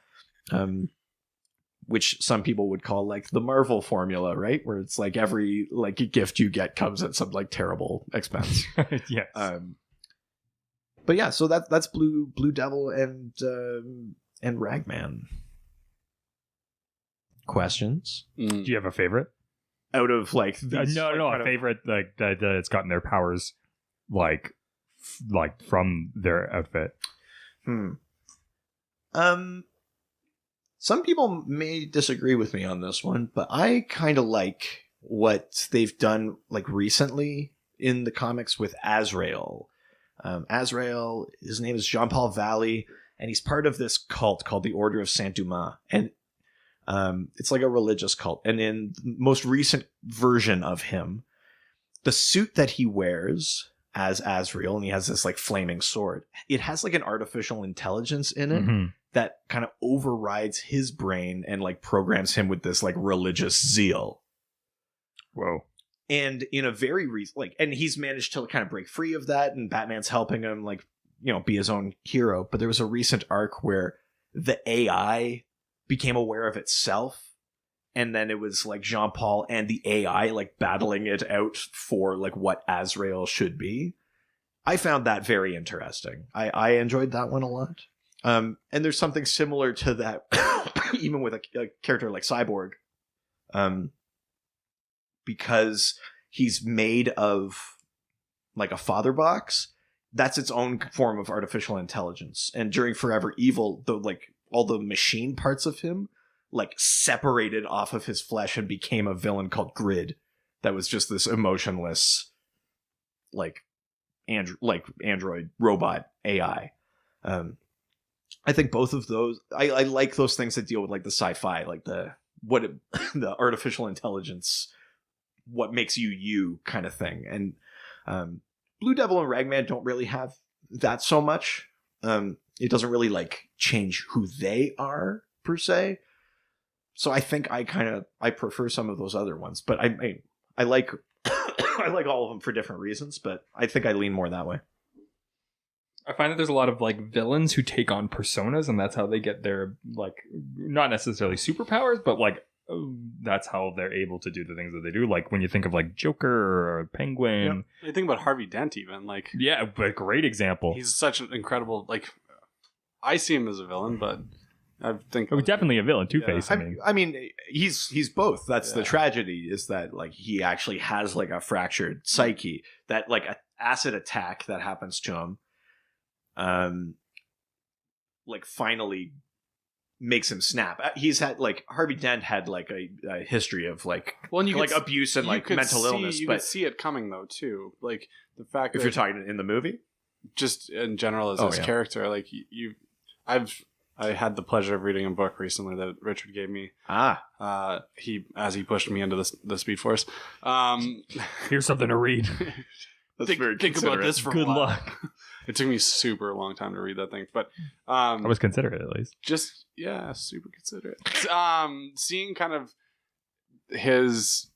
[SPEAKER 1] Which some people would call like the Marvel formula, right? Where it's like every like gift you get comes at some like terrible expense.
[SPEAKER 2] Yes.
[SPEAKER 1] But yeah, so that's Blue Devil and Ragman. Questions?
[SPEAKER 2] Do you have a favorite?
[SPEAKER 1] Out of like these,
[SPEAKER 2] no, a favorite like that it's gotten their powers like from their outfit.
[SPEAKER 1] Some people may disagree with me on this one, but I kind of like what they've done like recently in the comics with Azrael. Azrael, his name is Jean-Paul Valley, and he's part of this cult called the Order of Saint-Dumas. And it's like a religious cult. And in the most recent version of him, the suit that he wears as Azrael, and he has this like flaming sword, it has like an artificial intelligence in it that kind of overrides his brain and like programs him with this like religious zeal.
[SPEAKER 2] Whoa.
[SPEAKER 1] And in a very and he's managed to kind of break free of that, and Batman's helping him like, you know, be his own hero. But there was a recent arc where the AI became aware of itself, and then it was like Jean-Paul and the AI like battling it out for like what Azrael should be. I found that very interesting. I enjoyed that one a lot. And there's something similar to that even with a character like Cyborg, because he's made of like a father box. That's its own form of artificial intelligence. And during Forever Evil, all the machine parts of him like separated off of his flesh and became a villain called Grid that was just this emotionless like android robot AI. I think both of those I like those things that deal with like the sci-fi, like the artificial intelligence, what makes you kind of thing. And Blue Devil and Ragman don't really have that so much. It doesn't really like change who they are per se. So I think I prefer some of those other ones, but I like I like all of them for different reasons, but I think I lean more that way.
[SPEAKER 2] I find that there's a lot of like villains who take on personas, and that's how they get their like not necessarily superpowers, but like that's how they're able to do the things that they do. Like when you think of like Joker or Penguin,
[SPEAKER 4] I think about Harvey Dent even like
[SPEAKER 2] but great example.
[SPEAKER 4] He's such an incredible like. I see him as a villain, but I think
[SPEAKER 2] definitely a villain. Two-Face.
[SPEAKER 1] Yeah. I mean, he's both. That's the tragedy, is that like he actually has like a fractured psyche, that like an acid attack that happens to him, like finally makes him snap. He's had like Harvey Dent had like a history of like abuse and like mental illness.
[SPEAKER 4] You could see it coming though too, like the fact
[SPEAKER 1] if you're talking in the movie,
[SPEAKER 4] just in general as his character, like I had the pleasure of reading a book recently that Richard gave me. He pushed me into the Speed Force.
[SPEAKER 2] Here's something to read.
[SPEAKER 4] Think about this for
[SPEAKER 2] good
[SPEAKER 4] a while.
[SPEAKER 2] luck.
[SPEAKER 4] It took me super long time to read that thing, but
[SPEAKER 2] I was considerate at least.
[SPEAKER 4] Just super considerate. Seeing kind of his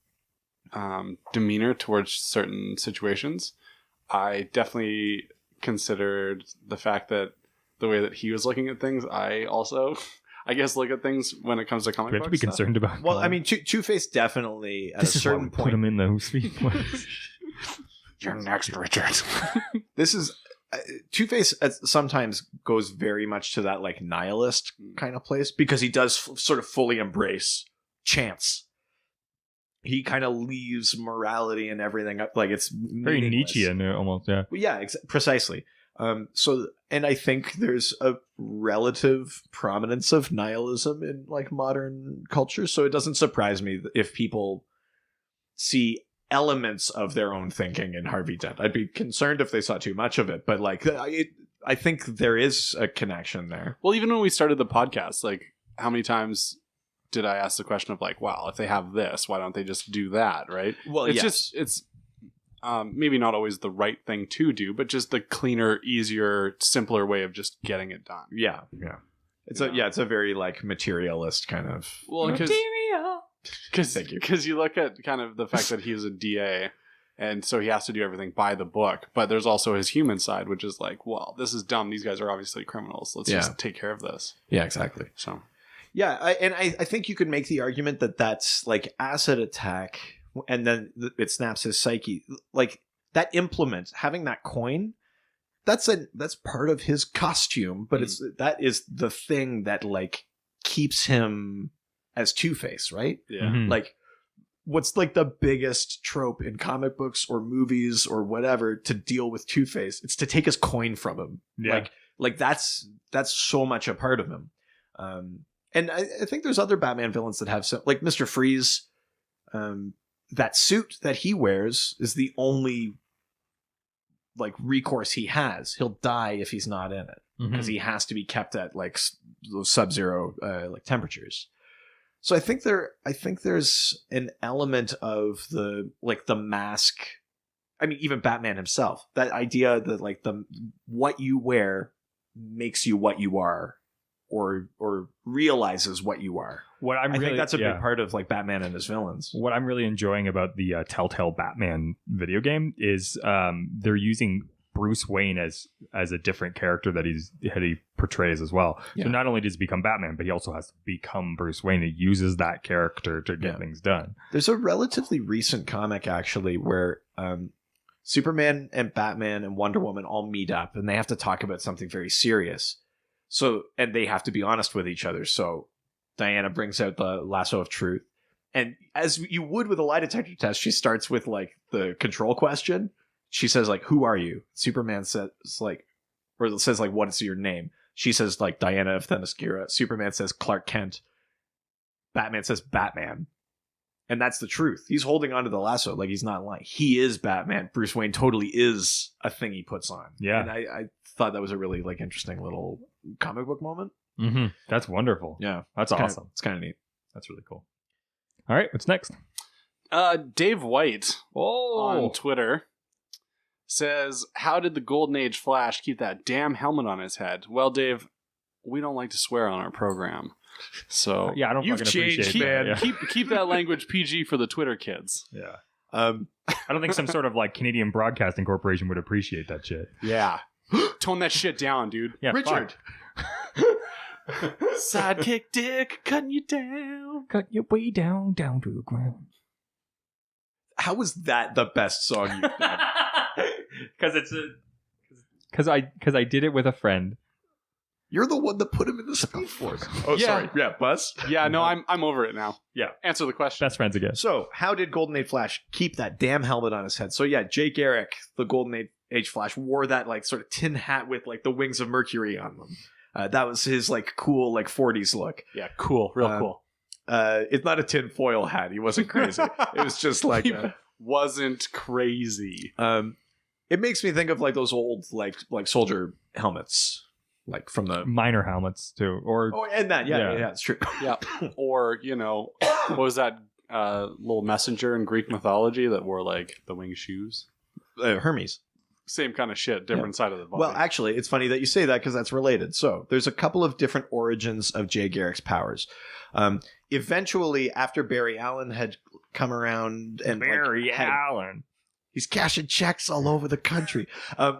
[SPEAKER 4] demeanor towards certain situations, I definitely considered the fact that the way that he was looking at things, I also, I guess, look at things when it comes to comic
[SPEAKER 2] Do we have
[SPEAKER 4] books.
[SPEAKER 2] to be concerned about?
[SPEAKER 1] Well, I mean, Two-Face definitely at
[SPEAKER 2] this
[SPEAKER 1] a
[SPEAKER 2] is why
[SPEAKER 1] certain
[SPEAKER 2] we put
[SPEAKER 1] point.
[SPEAKER 2] him in the speed voice.
[SPEAKER 4] You're next, Richard.
[SPEAKER 1] This is Two-Face sometimes goes very much to that like nihilist kind of place because he does sort of fully embrace chance. He kind of leaves morality and everything up like it's
[SPEAKER 2] Very
[SPEAKER 1] meaningless.
[SPEAKER 2] Nietzschean, almost. Yeah.
[SPEAKER 1] Well, yeah, precisely. So, and I think there's a relative prominence of nihilism in like modern culture. So it doesn't surprise me if people see elements of their own thinking in Harvey Dent. I'd be concerned if they saw too much of it, but like I think there is a connection there.
[SPEAKER 4] Well, even when we started the podcast, like how many times did I ask the question of like, wow, if they have this, why don't they just do that? Right.
[SPEAKER 1] Well,
[SPEAKER 4] It's
[SPEAKER 1] yes.
[SPEAKER 4] just, it's maybe not always the right thing to do, but just the cleaner, easier, simpler way of just getting it done.
[SPEAKER 1] Yeah. It's
[SPEAKER 4] Yeah.
[SPEAKER 1] it's a very like materialist kind of.
[SPEAKER 4] Well,
[SPEAKER 5] Material.
[SPEAKER 1] Thank you.
[SPEAKER 4] Because you look at kind of the fact that he's a DA, and so he has to do everything by the book. But there's also his human side, which is like, well, this is dumb. These guys are obviously criminals. Let's just take care of this.
[SPEAKER 1] Yeah, exactly.
[SPEAKER 4] So
[SPEAKER 1] Yeah, I think you could make the argument that that's like acid attack, and then it snaps his psyche. Like that implement, having that coin, that's part of his costume, but that is the thing that like keeps him as Two-Face, right?
[SPEAKER 4] yeah,
[SPEAKER 2] Mhm.
[SPEAKER 1] Like, what's like the biggest trope in comic books or movies or whatever to deal with Two-Face? It's to take his coin from him.
[SPEAKER 2] Yeah.
[SPEAKER 1] Like that's so much a part of him. And I think there's other Batman villains that have like Mr. Freeze. That suit that he wears is the only like recourse he has. He'll die if he's not in it because he has to be kept at like those sub-zero like temperatures. So I think there's an element of the like the mask. I mean, even Batman himself. That idea that like what you wear makes you what you are. Or realizes what you are.
[SPEAKER 2] What
[SPEAKER 1] I think that's a big part of like Batman and his villains.
[SPEAKER 2] What I'm really enjoying about the Telltale Batman video game is they're using Bruce Wayne as a different character that he portrays as well.
[SPEAKER 1] Yeah.
[SPEAKER 2] So not only does he become Batman, but he also has to become Bruce Wayne. He uses that character to get things done.
[SPEAKER 1] There's a relatively recent comic actually where Superman and Batman and Wonder Woman all meet up and they have to talk about something very serious. So, and they have to be honest with each other. So Diana brings out the lasso of truth. And as you would with a lie detector test, she starts with like the control question. She says like, who are you? Superman says like, or says like, what is your name? She says like Diana of Themyscira. Superman says Clark Kent. Batman says Batman. And that's the truth. He's holding onto the lasso like he's not lying. He is Batman. Bruce Wayne totally is a thing he puts on.
[SPEAKER 2] Yeah.
[SPEAKER 1] And I thought that was a really like interesting little comic book moment.
[SPEAKER 2] Mm-hmm. That's wonderful.
[SPEAKER 1] Yeah.
[SPEAKER 2] That's
[SPEAKER 1] It's
[SPEAKER 2] awesome.
[SPEAKER 1] It's kind of neat.
[SPEAKER 2] That's really cool. All right, what's next?
[SPEAKER 4] Dave White
[SPEAKER 2] Oh,
[SPEAKER 4] on Twitter says, how did the Golden Age Flash keep that damn helmet on his head? Well, Dave, we don't like to swear on our program. So
[SPEAKER 2] yeah, I don't
[SPEAKER 1] You've
[SPEAKER 2] fucking
[SPEAKER 1] changed,
[SPEAKER 2] appreciate
[SPEAKER 1] man.
[SPEAKER 2] that. Yeah.
[SPEAKER 4] keep that language PG for the Twitter kids.
[SPEAKER 2] Yeah.
[SPEAKER 1] I
[SPEAKER 2] I don't think some sort of like Canadian Broadcasting Corporation would appreciate that shit.
[SPEAKER 4] Yeah. Tone that shit down, dude.
[SPEAKER 2] Yeah,
[SPEAKER 1] Richard.
[SPEAKER 4] Sidekick dick, cutting you down.
[SPEAKER 2] Cut your way down to the ground.
[SPEAKER 1] How was that the best song you've done?
[SPEAKER 2] Because I did it with a friend.
[SPEAKER 1] You're the one that put him in the Speed Force. Oh,
[SPEAKER 4] Yeah.
[SPEAKER 1] sorry. Yeah, Buzz.
[SPEAKER 4] Yeah, no, I'm over it now.
[SPEAKER 2] Yeah.
[SPEAKER 4] Answer the question.
[SPEAKER 2] Best friends again.
[SPEAKER 1] So, how did Golden Age Flash keep that damn helmet on his head? So, yeah, Jay Garrick, the Golden Age Flash, wore that like sort of tin hat with like the wings of Mercury on them. That was his like cool like 40s look.
[SPEAKER 4] Yeah, cool. Real cool.
[SPEAKER 1] It's not a tin foil hat. He wasn't crazy. It was just like
[SPEAKER 4] Wasn't crazy.
[SPEAKER 1] it makes me think of like those old like soldier helmets, like from the
[SPEAKER 2] Minor helmets too, or
[SPEAKER 1] and that
[SPEAKER 2] Yeah.
[SPEAKER 1] yeah, it's true.
[SPEAKER 4] Yeah. Or, what was that little messenger in Greek mythology that wore like the winged shoes?
[SPEAKER 1] Hermes.
[SPEAKER 4] same kind of shit, different side of the body.
[SPEAKER 1] Well, actually, it's funny that you say that because that's related. So there's a couple of different origins of Jay Garrick's powers. Eventually, after Barry Allen had come around and
[SPEAKER 2] Allen.
[SPEAKER 1] He's cashing checks all over the country.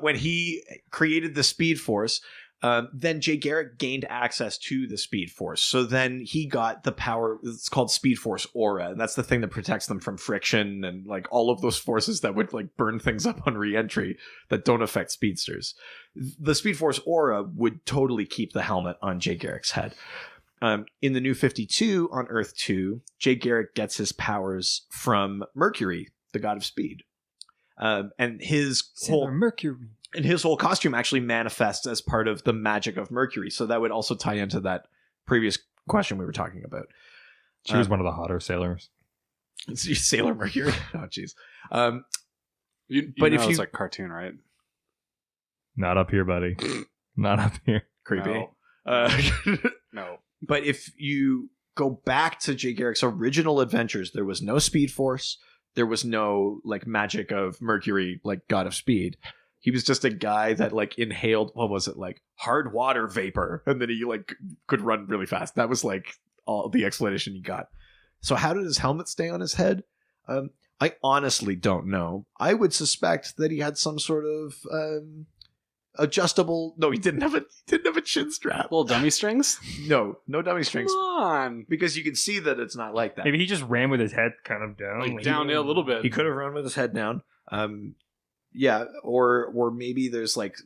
[SPEAKER 1] When he created the Speed Force, then Jay Garrick gained access to the Speed Force. So then he got the power. It's called Speed Force Aura, and that's the thing that protects them from friction and like all of those forces that would like burn things up on re-entry that don't affect speedsters. The Speed Force Aura would totally keep the helmet on Jay Garrick's head. In the New 52 on Earth 2, Jay Garrick gets his powers from Mercury, the god of speed. And his whole costume actually manifests as part of the magic of Mercury. So that would also tie into that previous question we were talking about.
[SPEAKER 2] She was one of the hotter sailors.
[SPEAKER 1] Sailor Mercury. Oh, jeez.
[SPEAKER 4] but if it's like a cartoon, right?
[SPEAKER 2] Not up here, buddy. Not up here.
[SPEAKER 1] Creepy.
[SPEAKER 4] No. No.
[SPEAKER 1] But if you go back to Jay Garrick's original adventures, there was no Speed Force. There was no like magic of Mercury, like god of speed. He was just a guy that like inhaled, what was it, like hard water vapor, and then he like could run really fast. That was like all the explanation he got. So how did his helmet stay on his head? I honestly don't know. I would suspect that he had some sort of adjustable. No, he didn't have a chin strap.
[SPEAKER 4] Little dummy strings?
[SPEAKER 1] No dummy strings.
[SPEAKER 4] Come on.
[SPEAKER 1] Because you can see that it's not like that.
[SPEAKER 2] Maybe he just ran with his head kind of down.
[SPEAKER 4] Like down a little bit.
[SPEAKER 1] He could have run with his head down. Yeah, or maybe there's like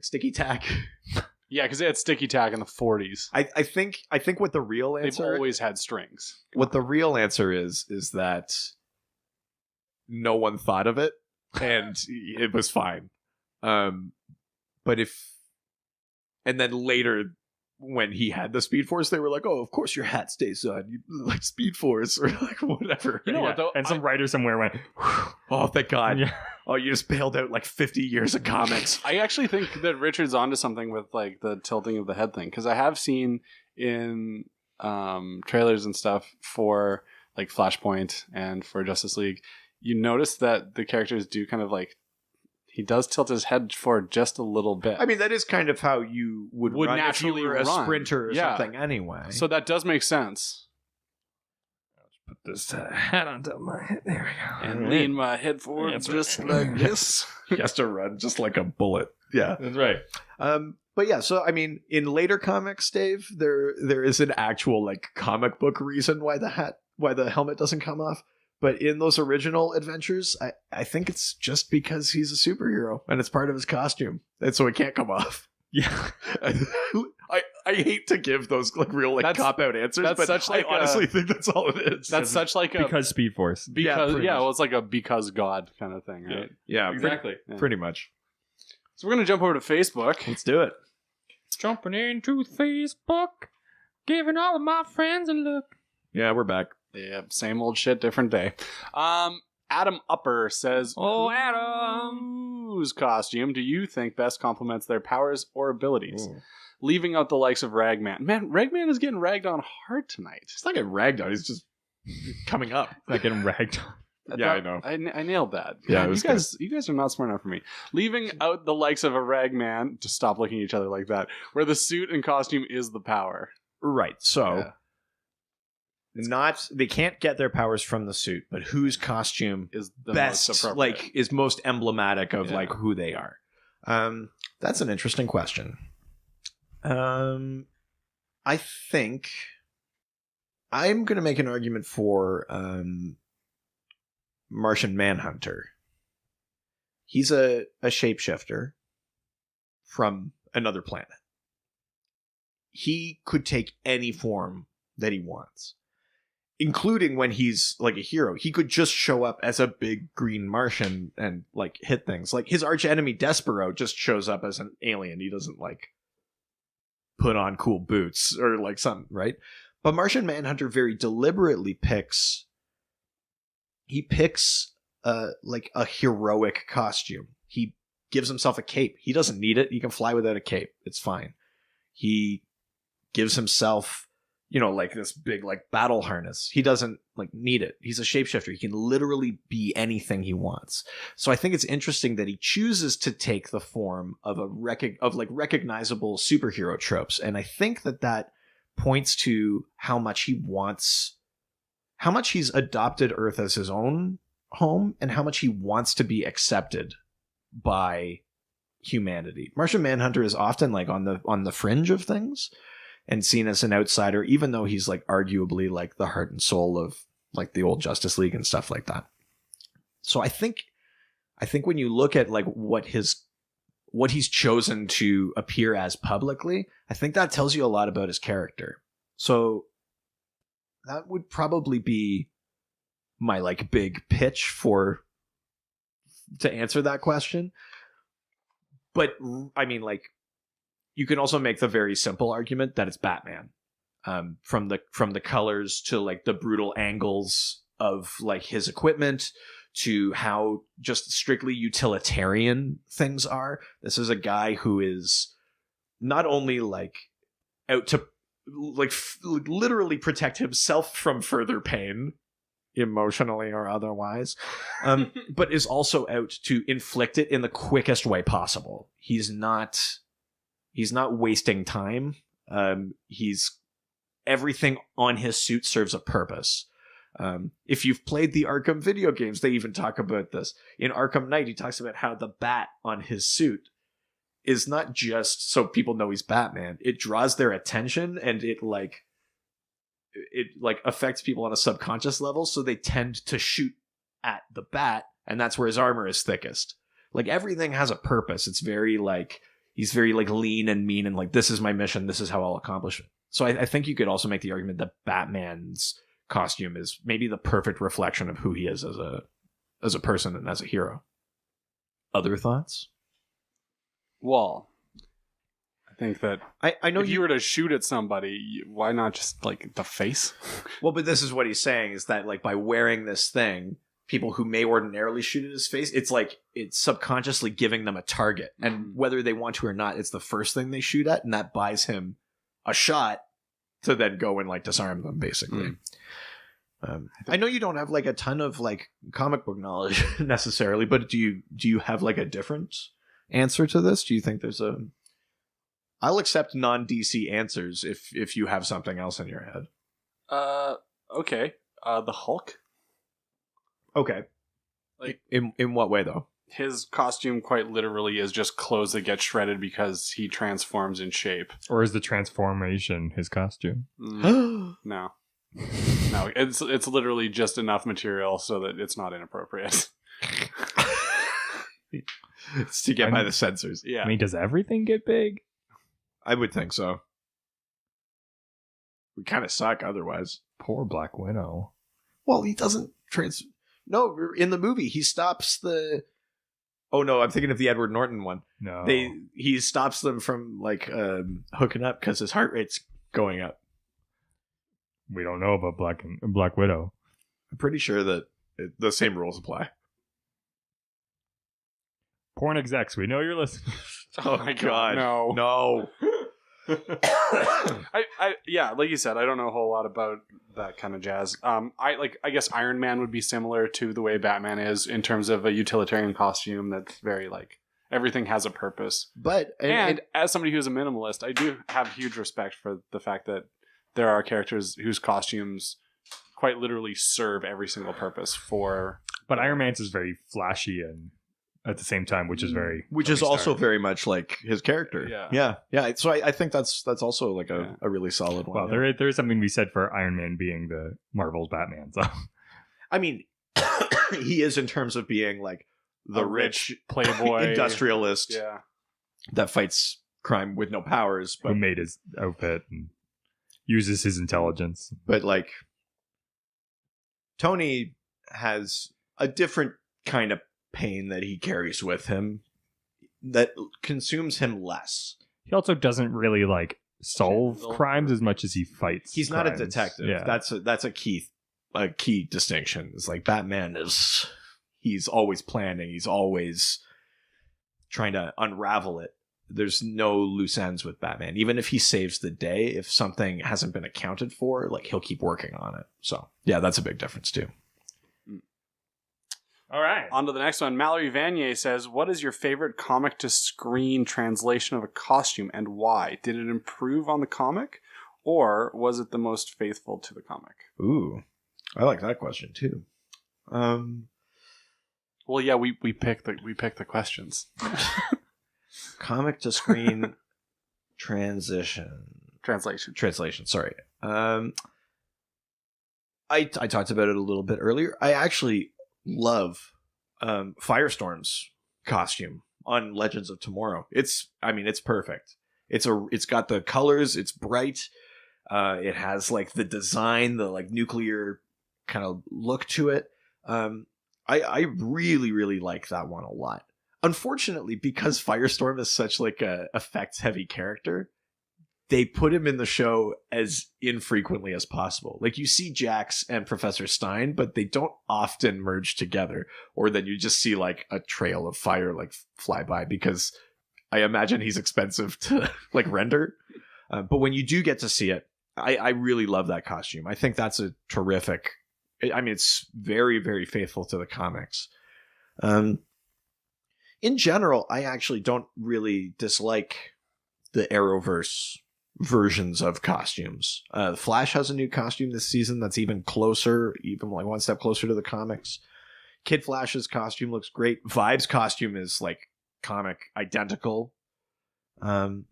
[SPEAKER 1] sticky tack.
[SPEAKER 4] Yeah, because they had sticky tack in the 40s.
[SPEAKER 1] I think what the real answer.
[SPEAKER 4] They've always had strings.
[SPEAKER 1] What the real answer is that no one thought of it, and it was fine. But and then later when he had the Speed Force, they were like, "Oh, of course your hat stays on. You like Speed Force or like whatever."
[SPEAKER 4] You know what though?
[SPEAKER 2] And some writer somewhere went,
[SPEAKER 1] "Oh, thank God!
[SPEAKER 2] Yeah.
[SPEAKER 1] Oh, you just bailed out like 50 years of comics."
[SPEAKER 4] I actually think that Richard's onto something with like the tilting of the head thing, because I have seen in trailers and stuff for like Flashpoint and for Justice League, you notice that the characters do kind of like. He does tilt his head forward just a little bit.
[SPEAKER 1] I mean, that is kind of how you would run
[SPEAKER 4] naturally
[SPEAKER 1] if you were a
[SPEAKER 4] run.
[SPEAKER 1] sprinter or something anyway.
[SPEAKER 4] So that does make sense.
[SPEAKER 2] put this hat on top of my head. There we go.
[SPEAKER 4] And lean my head forward just like this.
[SPEAKER 1] He has to run just like a bullet. Yeah.
[SPEAKER 2] That's right.
[SPEAKER 1] But yeah, so I mean, in later comics, Dave, there is an actual like comic book reason why the helmet doesn't come off. But in those original adventures, I think it's just because he's a superhero and it's part of his costume, and so it can't come off.
[SPEAKER 2] Yeah.
[SPEAKER 1] I hate to give those like real like cop out answers, but I honestly think that's all it is.
[SPEAKER 4] That's such like a
[SPEAKER 2] because Speed Force.
[SPEAKER 4] Because well, it's like a because God kind of thing, right?
[SPEAKER 1] Yeah,
[SPEAKER 2] exactly.
[SPEAKER 1] Pretty much.
[SPEAKER 4] So we're gonna jump over to Facebook.
[SPEAKER 1] Let's do it.
[SPEAKER 2] Jumping into Facebook, giving all of my friends a look.
[SPEAKER 1] Yeah, we're back.
[SPEAKER 4] Yeah, same old shit, different day. Adam Upper says,
[SPEAKER 2] "Oh, Adam,
[SPEAKER 4] whose costume do you think best complements their powers or abilities?" Ooh. Leaving out the likes of Ragman. Man, Ragman is getting ragged on hard tonight.
[SPEAKER 1] He's not getting ragged on. He's just coming up.
[SPEAKER 2] Not getting ragged on.
[SPEAKER 1] Yeah, I know.
[SPEAKER 4] I nailed that.
[SPEAKER 1] Yeah,
[SPEAKER 4] you guys are not smart enough for me. Leaving out the likes of a Ragman, to stop looking at each other like that, where the suit and costume is the power.
[SPEAKER 1] Right. So they can't get their powers from the suit, but whose costume is the best, most appropriate, is most emblematic of like who they are. That's an interesting question. I think I'm going to make an argument for Martian Manhunter. He's a shapeshifter from another planet. He could take any form that he wants, including when he's like a hero. He could just show up as a big green Martian and like hit things. Like his arch enemy Despero just shows up as an alien. He doesn't like put on cool boots or like something, right? But Martian Manhunter very deliberately picks like a heroic costume. He gives himself a cape. He doesn't need it. He can fly without a cape. It's fine. He gives himself like this big like battle harness. He doesn't like need it. He's a shapeshifter. He can literally be anything he wants. So I think it's interesting that he chooses to take the form of recognizable superhero tropes, and I think that points to how much he's adopted Earth as his own home, and how much he wants to be accepted by humanity. Martian Manhunter is often like on the fringe of things and seen as an outsider, even though he's like arguably like the heart and soul of like the old Justice League and stuff like that. So I think when you look at like what he's chosen to appear as publicly, I think that tells you a lot about his character. So that would probably be my like big pitch to answer that question. But I mean, like, you can also make the very simple argument that it's Batman, from the colors to like the brutal angles of like his equipment to how just strictly utilitarian things are. This is a guy who is not only like out to like literally protect himself from further pain, emotionally or otherwise, but is also out to inflict it in the quickest way possible. He's not wasting time. Everything on his suit serves a purpose. If you've played the Arkham video games, they even talk about this. In Arkham Knight, he talks about how the bat on his suit is not just so people know he's Batman. It draws their attention, and it affects people on a subconscious level, so they tend to shoot at the bat, and that's where his armor is thickest. Like, everything has a purpose. It's very like, he's very like lean and mean, and like, this is my mission, this is how I'll accomplish it. So I think you could also make the argument that Batman's costume is maybe the perfect reflection of who he is as a person and as a hero. Other thoughts?
[SPEAKER 4] Well, I think that
[SPEAKER 1] I know
[SPEAKER 4] if you were to shoot at somebody, why not just like the face?
[SPEAKER 1] Well, but this is what he's saying, is that like by wearing this thing, people who may ordinarily shoot at his face, it's like it's subconsciously giving them a target, and whether they want to or not, it's the first thing they shoot at, and that buys him a shot to then go and like disarm them, basically. I know you don't have like a ton of like comic book knowledge necessarily, but do you have like a different answer to this? Do you think there's I'll accept non-DC answers if you have something else in your head.
[SPEAKER 4] Okay. The Hulk.
[SPEAKER 1] Okay.
[SPEAKER 4] Like,
[SPEAKER 1] in what way though?
[SPEAKER 4] His costume quite literally is just clothes that get shredded because he transforms in shape.
[SPEAKER 2] Or is the transformation his costume?
[SPEAKER 4] No. No, it's literally just enough material so that it's not inappropriate.
[SPEAKER 1] It's to get by the censors.
[SPEAKER 4] Yeah.
[SPEAKER 2] I mean, does everything get big?
[SPEAKER 1] I would think so. We kind of suck otherwise.
[SPEAKER 2] Poor Black Widow.
[SPEAKER 1] Well, he doesn't No, in the movie, he stops the... Oh no, I'm thinking of the Edward Norton one.
[SPEAKER 2] No.
[SPEAKER 1] He stops them from like hooking up because his heart rate's going up.
[SPEAKER 2] We don't know about Black Widow.
[SPEAKER 1] I'm pretty sure that the same rules apply.
[SPEAKER 2] Porn execs, we know you're listening.
[SPEAKER 1] Oh my god.
[SPEAKER 4] No.
[SPEAKER 1] No.
[SPEAKER 4] Yeah, like you said, I don't know a whole lot about that kind of jazz. I guess Iron Man would be similar to the way Batman is in terms of a utilitarian costume that's very like everything has a purpose.
[SPEAKER 1] But
[SPEAKER 4] and as somebody who's a minimalist, I do have huge respect for the fact that there are characters whose costumes quite literally serve every single purpose for.
[SPEAKER 2] But Iron Man's is very flashy and at the same time, which is
[SPEAKER 1] also very much like his character. Yeah. So I think that's also like a really solid one.
[SPEAKER 2] Well, there is something to be said for Iron Man being the Marvel's Batman. So,
[SPEAKER 1] I mean, he is in terms of being like the rich
[SPEAKER 4] playboy
[SPEAKER 1] industrialist that fights crime with no powers, but
[SPEAKER 2] who made his outfit and uses his intelligence.
[SPEAKER 1] But like, Tony has a different kind of pain that he carries with him that consumes him less.
[SPEAKER 2] He also doesn't really like solve crimes as much as he fights.
[SPEAKER 1] He's
[SPEAKER 2] crimes.
[SPEAKER 1] not a detective. Yeah. That's a key distinction. It's like Batman he's always planning. He's always trying to unravel it. there's no loose ends with Batman. Even if he saves the day, if something hasn't been accounted for, like he'll keep working on it. So yeah, that's a big difference too.
[SPEAKER 2] All right.
[SPEAKER 4] On to the next one. Mallory Vanier says, what is your favorite comic to screen translation of a costume and why? Did it improve on the comic or was it the most faithful to the comic?
[SPEAKER 1] Ooh, I like that question too.
[SPEAKER 4] Well, yeah, we picked the questions.
[SPEAKER 1] Comic to screen translation. Sorry. I talked about it a little bit earlier. I actually love Firestorm's costume on Legends of Tomorrow. It's perfect. It's got the colors. It's bright. It has like the design, the like nuclear kind of look to it. I really, really like that one a lot. Unfortunately, because Firestorm is such like a effects heavy character, they put him in the show as infrequently as possible. Like you see Jax and Professor Stein, but they don't often merge together. Or then you just see like a trail of fire like fly by because I imagine he's expensive to like render. But when you do get to see it, I really love that costume. I think that's a terrific. I mean, it's very, very faithful to the comics. In general, I actually don't really dislike the Arrowverse versions of costumes. Flash has a new costume this season that's even closer, even like one step closer to the comics. Kid Flash's costume looks great. Vibe's costume is like comic identical. In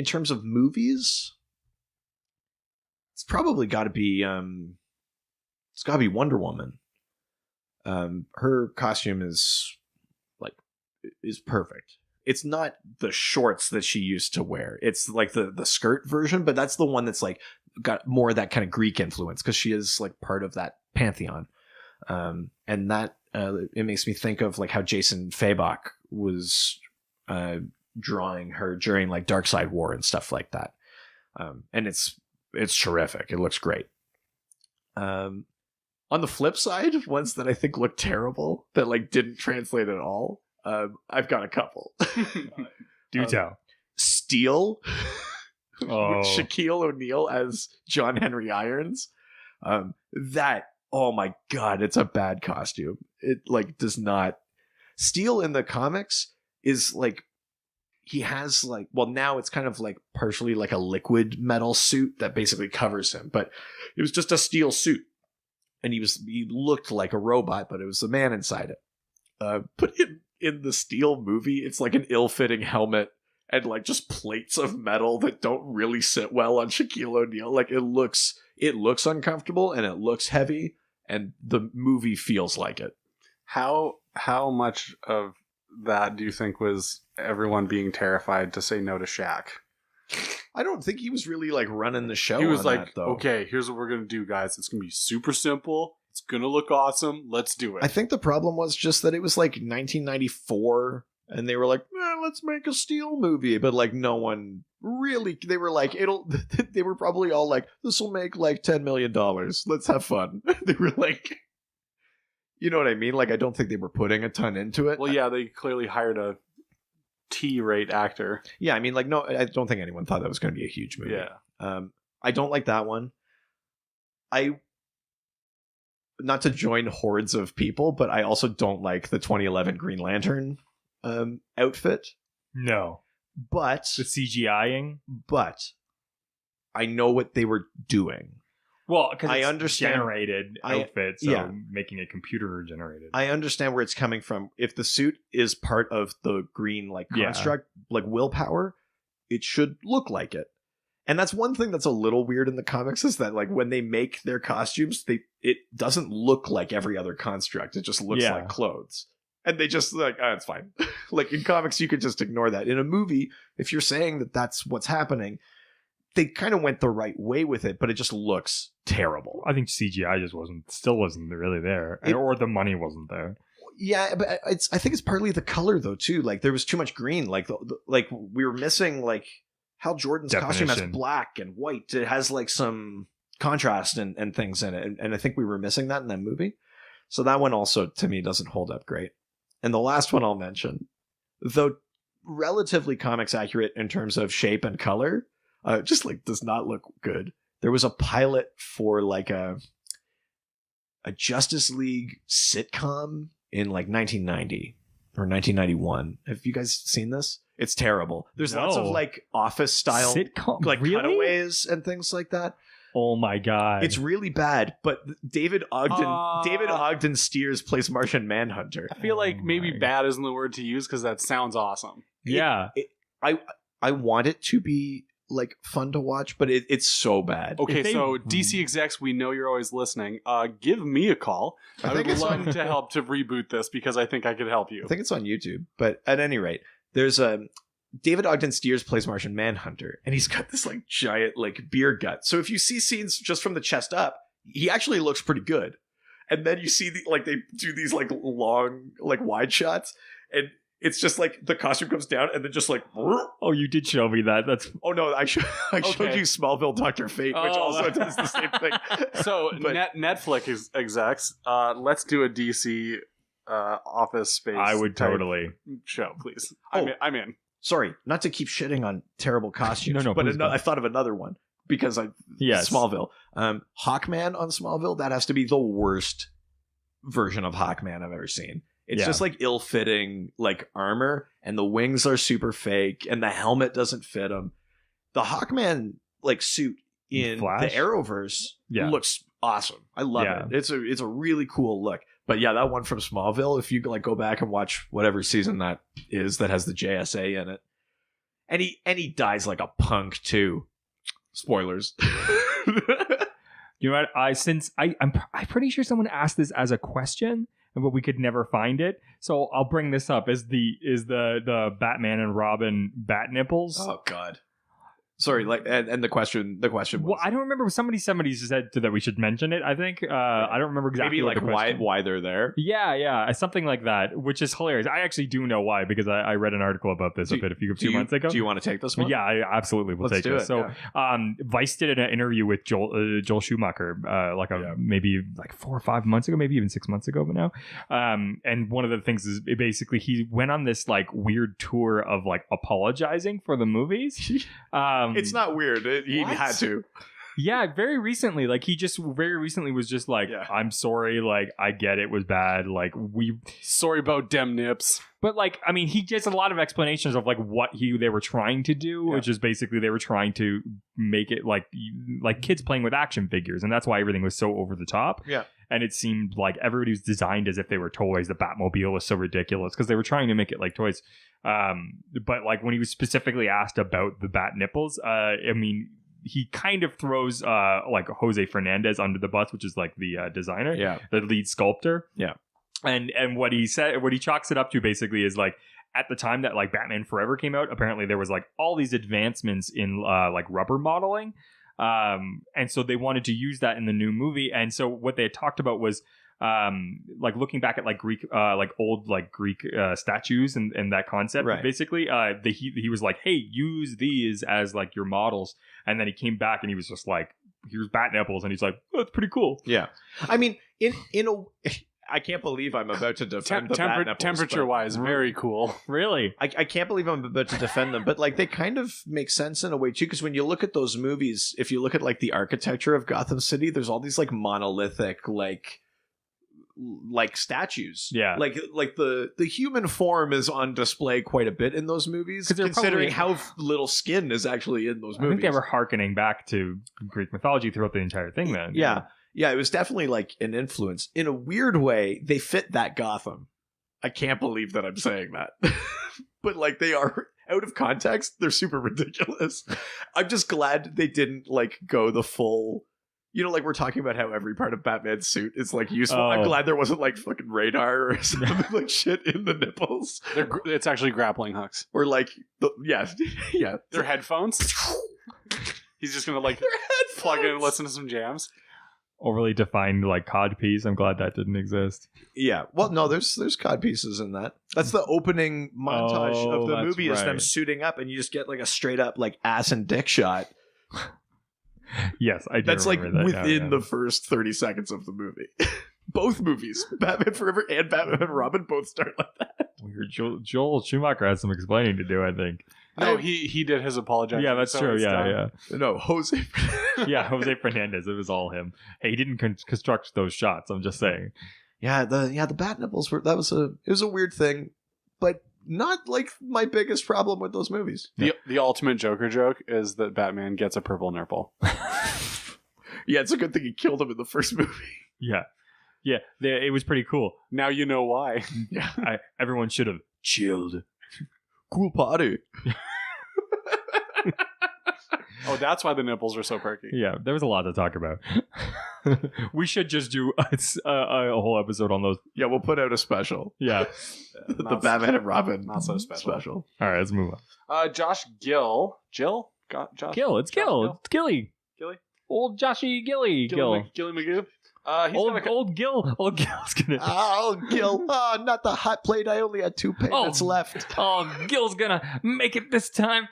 [SPEAKER 1] terms of movies, it's probably got to be Wonder Woman. Her costume is perfect. It's not the shorts that she used to wear. It's like the skirt version, but that's the one that's like got more of that kind of Greek influence because she is like part of that pantheon. And that it makes me think of like how Jason Fabok was drawing her during like Darkseid War and stuff like that. And it's terrific. It looks great. On the flip side, ones that I think look terrible that like didn't translate at all. I've got a couple.
[SPEAKER 2] Do tell.
[SPEAKER 1] Steel.
[SPEAKER 2] Oh.
[SPEAKER 1] Shaquille O'Neal as John Henry Irons. That, oh my god, it's a bad costume. It like does not. Steel in the comics is like he has like, well, now it's kind of like partially like a liquid metal suit that basically covers him, but it was just a steel suit. And he looked like a robot, but it was a man inside it. But in the Steel movie, it's like an ill-fitting helmet and like just plates of metal that don't really sit well on Shaquille O'Neal. Like it looks uncomfortable and it looks heavy, and the movie feels like it.
[SPEAKER 4] How much of that do you think was everyone being terrified to say no to Shaq?
[SPEAKER 1] I don't think he was really like running the show.
[SPEAKER 4] He was
[SPEAKER 1] on
[SPEAKER 4] like,
[SPEAKER 1] that, though.
[SPEAKER 4] okay, here's what we're gonna do, guys. It's gonna be super simple. It's gonna look awesome. Let's do it.
[SPEAKER 1] I think the problem was just that it was like 1994, and they were like, let's make a Steel movie. But like no one really, they were like, they were probably all like, this will make like $10 million. Let's have fun. They were like, you know what I mean? Like, I don't think they were putting a ton into it.
[SPEAKER 4] Well, yeah, they clearly hired a T-rate actor.
[SPEAKER 1] Yeah, I mean, like, no, I don't think anyone thought that was going to be a huge movie.
[SPEAKER 4] Yeah.
[SPEAKER 1] I don't like that one. Not to join hordes of people, but I also don't like the 2011 Green Lantern outfit.
[SPEAKER 2] No.
[SPEAKER 1] But
[SPEAKER 2] The CGIing?
[SPEAKER 1] But I know what they were doing.
[SPEAKER 2] Well, because
[SPEAKER 1] I
[SPEAKER 2] it's
[SPEAKER 1] understand
[SPEAKER 2] generated outfit, so
[SPEAKER 1] yeah.
[SPEAKER 2] making it computer generated.
[SPEAKER 1] I understand where it's coming from. If the suit is part of the green like construct, like willpower, it should look like it. And that's one thing that's a little weird in the comics is that like when they make their costumes, it doesn't look like every other construct. It just looks like clothes. And they just like, oh, it's fine. Like in comics, you could just ignore that. In a movie, if you're saying that that's what's happening, they kind of went the right way with it, but it just looks terrible.
[SPEAKER 2] I think CGI just still wasn't really there, or the money wasn't there.
[SPEAKER 1] Yeah, but I think it's partly the color though too. Like there was too much green. Like like we were missing like Hal Jordan's costume has black and white. It has like some contrast and things in it, and I think we were missing that in that movie. So that one also to me doesn't hold up great. And the last one I'll mention, though relatively comics accurate in terms of shape and color. Just like does not look good. There was a pilot for like a Justice League sitcom in like 1990 or 1991. Have you guys seen this? It's terrible. There's lots of like office style
[SPEAKER 2] sitcom,
[SPEAKER 1] like
[SPEAKER 2] really?
[SPEAKER 1] cutaways and things like that.
[SPEAKER 2] Oh my god.
[SPEAKER 1] It's really bad, but David Ogden Stiers plays Martian Manhunter.
[SPEAKER 4] I feel like maybe bad isn't the word to use because that sounds awesome.
[SPEAKER 2] Yeah.
[SPEAKER 1] I want it to be like fun to watch, but it's so bad.
[SPEAKER 4] Okay, so DC execs, we know you're always listening. Give me a call. I would love to help to reboot this because I think I could help you.
[SPEAKER 1] I think it's on YouTube, but at any rate, there's David Ogden Stiers plays Martian Manhunter, and he's got this like giant like beer gut. So if you see scenes just from the chest up, he actually looks pretty good. And then you see they do these like long like wide shots, and it's just like the costume comes down, and then just like.
[SPEAKER 2] Oh, you did show me that. That's.
[SPEAKER 1] Oh no, I showed you Smallville Dr. Fate, which also does the same thing.
[SPEAKER 4] So Netflix execs, let's do a DC Office Space.
[SPEAKER 2] I would totally
[SPEAKER 4] show, please.
[SPEAKER 1] Oh.
[SPEAKER 4] I'm in.
[SPEAKER 1] Sorry, not to keep shitting on terrible costumes, but I thought of another one because Smallville. Hawkman on Smallville, that has to be the worst version of Hawkman I've ever seen. It's just like ill-fitting like armor, and the wings are super fake, and the helmet doesn't fit him. The Hawkman like suit in
[SPEAKER 2] Flash?
[SPEAKER 1] the Arrowverse looks awesome. I love it. It's a really cool look. But yeah, that one from Smallville, if you like go back and watch whatever season that is that has the JSA in it. And he dies like a punk too. Spoilers.
[SPEAKER 2] You know what? I'm pretty sure someone asked this as a question, but we could never find it. So I'll bring this up. Is the Batman and Robin bat nipples?
[SPEAKER 1] Oh God. Sorry, like, and the question was,
[SPEAKER 2] well, I don't remember. Somebody said that we should mention it. I think I don't remember exactly.
[SPEAKER 1] Maybe like why they're there.
[SPEAKER 2] Yeah, something like that, which is hilarious. I actually do know why because I read an article about this a few months ago.
[SPEAKER 1] Do you want to take this one?
[SPEAKER 2] Yeah, I absolutely will take this. So, Vice did an interview with Joel Schumacher, maybe like 4 or 5 months ago, maybe even 6 months ago, but now. And one of the things is basically he went on this like weird tour of like apologizing for the movies.
[SPEAKER 1] It's not weird. He had to.
[SPEAKER 2] Yeah, very recently. Like he just very recently was just like, I'm sorry. Like I get it was bad. Like
[SPEAKER 4] sorry about dem nips.
[SPEAKER 2] But like, I mean, he gets a lot of explanations of like what they were trying to do, which is basically they were trying to make it like kids playing with action figures, and that's why everything was so over the top.
[SPEAKER 1] Yeah.
[SPEAKER 2] And it seemed like everybody was designed as if they were toys. The Batmobile was so ridiculous because they were trying to make it like toys. But like when he was specifically asked about the bat nipples, I mean, he kind of throws like Jose Fernandez under the bus, which is like the designer, the lead sculptor.
[SPEAKER 1] Yeah.
[SPEAKER 2] And what he said, what he chalks it up to basically is like at the time that like Batman Forever came out, apparently there was like all these advancements in like rubber modeling. And so they wanted to use that in the new movie. And so what they had talked about was like looking back at like Greek, like old like Greek statues and that concept.
[SPEAKER 1] Right.
[SPEAKER 2] Basically, he was like, hey, use these as like your models. And then he came back and he was just like, here's bat nipples. And he's like, oh, that's pretty cool.
[SPEAKER 1] Yeah. I mean, in a... I can't believe I'm about to defend the bat nipples,
[SPEAKER 4] temperature-wise, very cool.
[SPEAKER 2] Really?
[SPEAKER 1] I can't believe I'm about to defend them, but like they kind of make sense in a way too, because when you look at those movies, if you look at like the architecture of Gotham City, there's all these like monolithic like statues.
[SPEAKER 2] Yeah.
[SPEAKER 1] Like the human form is on display quite a bit in those movies, considering how little skin is actually in those movies.
[SPEAKER 2] I think they were hearkening back to Greek mythology throughout the entire thing then.
[SPEAKER 1] Yeah. Yeah, it was definitely like an influence. In a weird way, they fit that Gotham. I can't believe that I'm saying that. But like they are out of context, they're super ridiculous. I'm just glad they didn't like go the full, like we're talking about how every part of Batman's suit is like useful.
[SPEAKER 2] Oh.
[SPEAKER 1] I'm glad there wasn't like fucking radar or something like shit in the nipples.
[SPEAKER 4] It's actually grappling hooks.
[SPEAKER 1] Or like,
[SPEAKER 4] Their headphones. He's just gonna like plug in and listen to some jams.
[SPEAKER 2] Overly defined like cod piece. I'm glad that didn't exist.
[SPEAKER 1] Yeah. Well, no, there's cod pieces in that. That's the opening montage of the movie is them suiting up, and you just get like a straight up like ass and dick shot.
[SPEAKER 2] Yes, I do.
[SPEAKER 1] That's like
[SPEAKER 2] that
[SPEAKER 1] within the first 30 seconds of the movie. Both movies, Batman Forever and Batman and Robin, both start like that.
[SPEAKER 2] Weird. Joel Schumacher has some explaining to do, I think.
[SPEAKER 4] No, he did his apology.
[SPEAKER 2] Yeah, that's true. Yeah.
[SPEAKER 1] No, Jose.
[SPEAKER 2] Yeah, Jose Fernandez. It was all him. Hey, he didn't construct those shots. I'm just saying.
[SPEAKER 1] Yeah, the bat nipples were it was a weird thing, but not like my biggest problem with those movies.
[SPEAKER 4] The ultimate Joker joke is that Batman gets a purple nipple.
[SPEAKER 1] Yeah, it's a good thing he killed him in the first movie.
[SPEAKER 2] Yeah. It was pretty cool.
[SPEAKER 4] Now you know why.
[SPEAKER 2] Yeah, everyone should have chilled.
[SPEAKER 1] Cool party.
[SPEAKER 4] Oh, that's why the nipples were so perky.
[SPEAKER 2] Yeah, there was a lot to talk about. We should just do a whole episode on those.
[SPEAKER 1] Yeah, we'll put out a special.
[SPEAKER 2] Yeah.
[SPEAKER 1] The Batman and Robin.
[SPEAKER 4] Not so special.
[SPEAKER 2] All right, let's move on.
[SPEAKER 4] Josh Gill. Jill? Josh?
[SPEAKER 2] Gill. It's Gill. It's Gilly.
[SPEAKER 4] Gilly?
[SPEAKER 2] Old Joshy Gilly. Gill.
[SPEAKER 4] Gilly Magoo?
[SPEAKER 2] Old Gil. Old Gil's gonna.
[SPEAKER 1] Oh, Gil. Oh, not the hot plate. I only had 2 payments left.
[SPEAKER 2] Oh, Gil's gonna make it this time.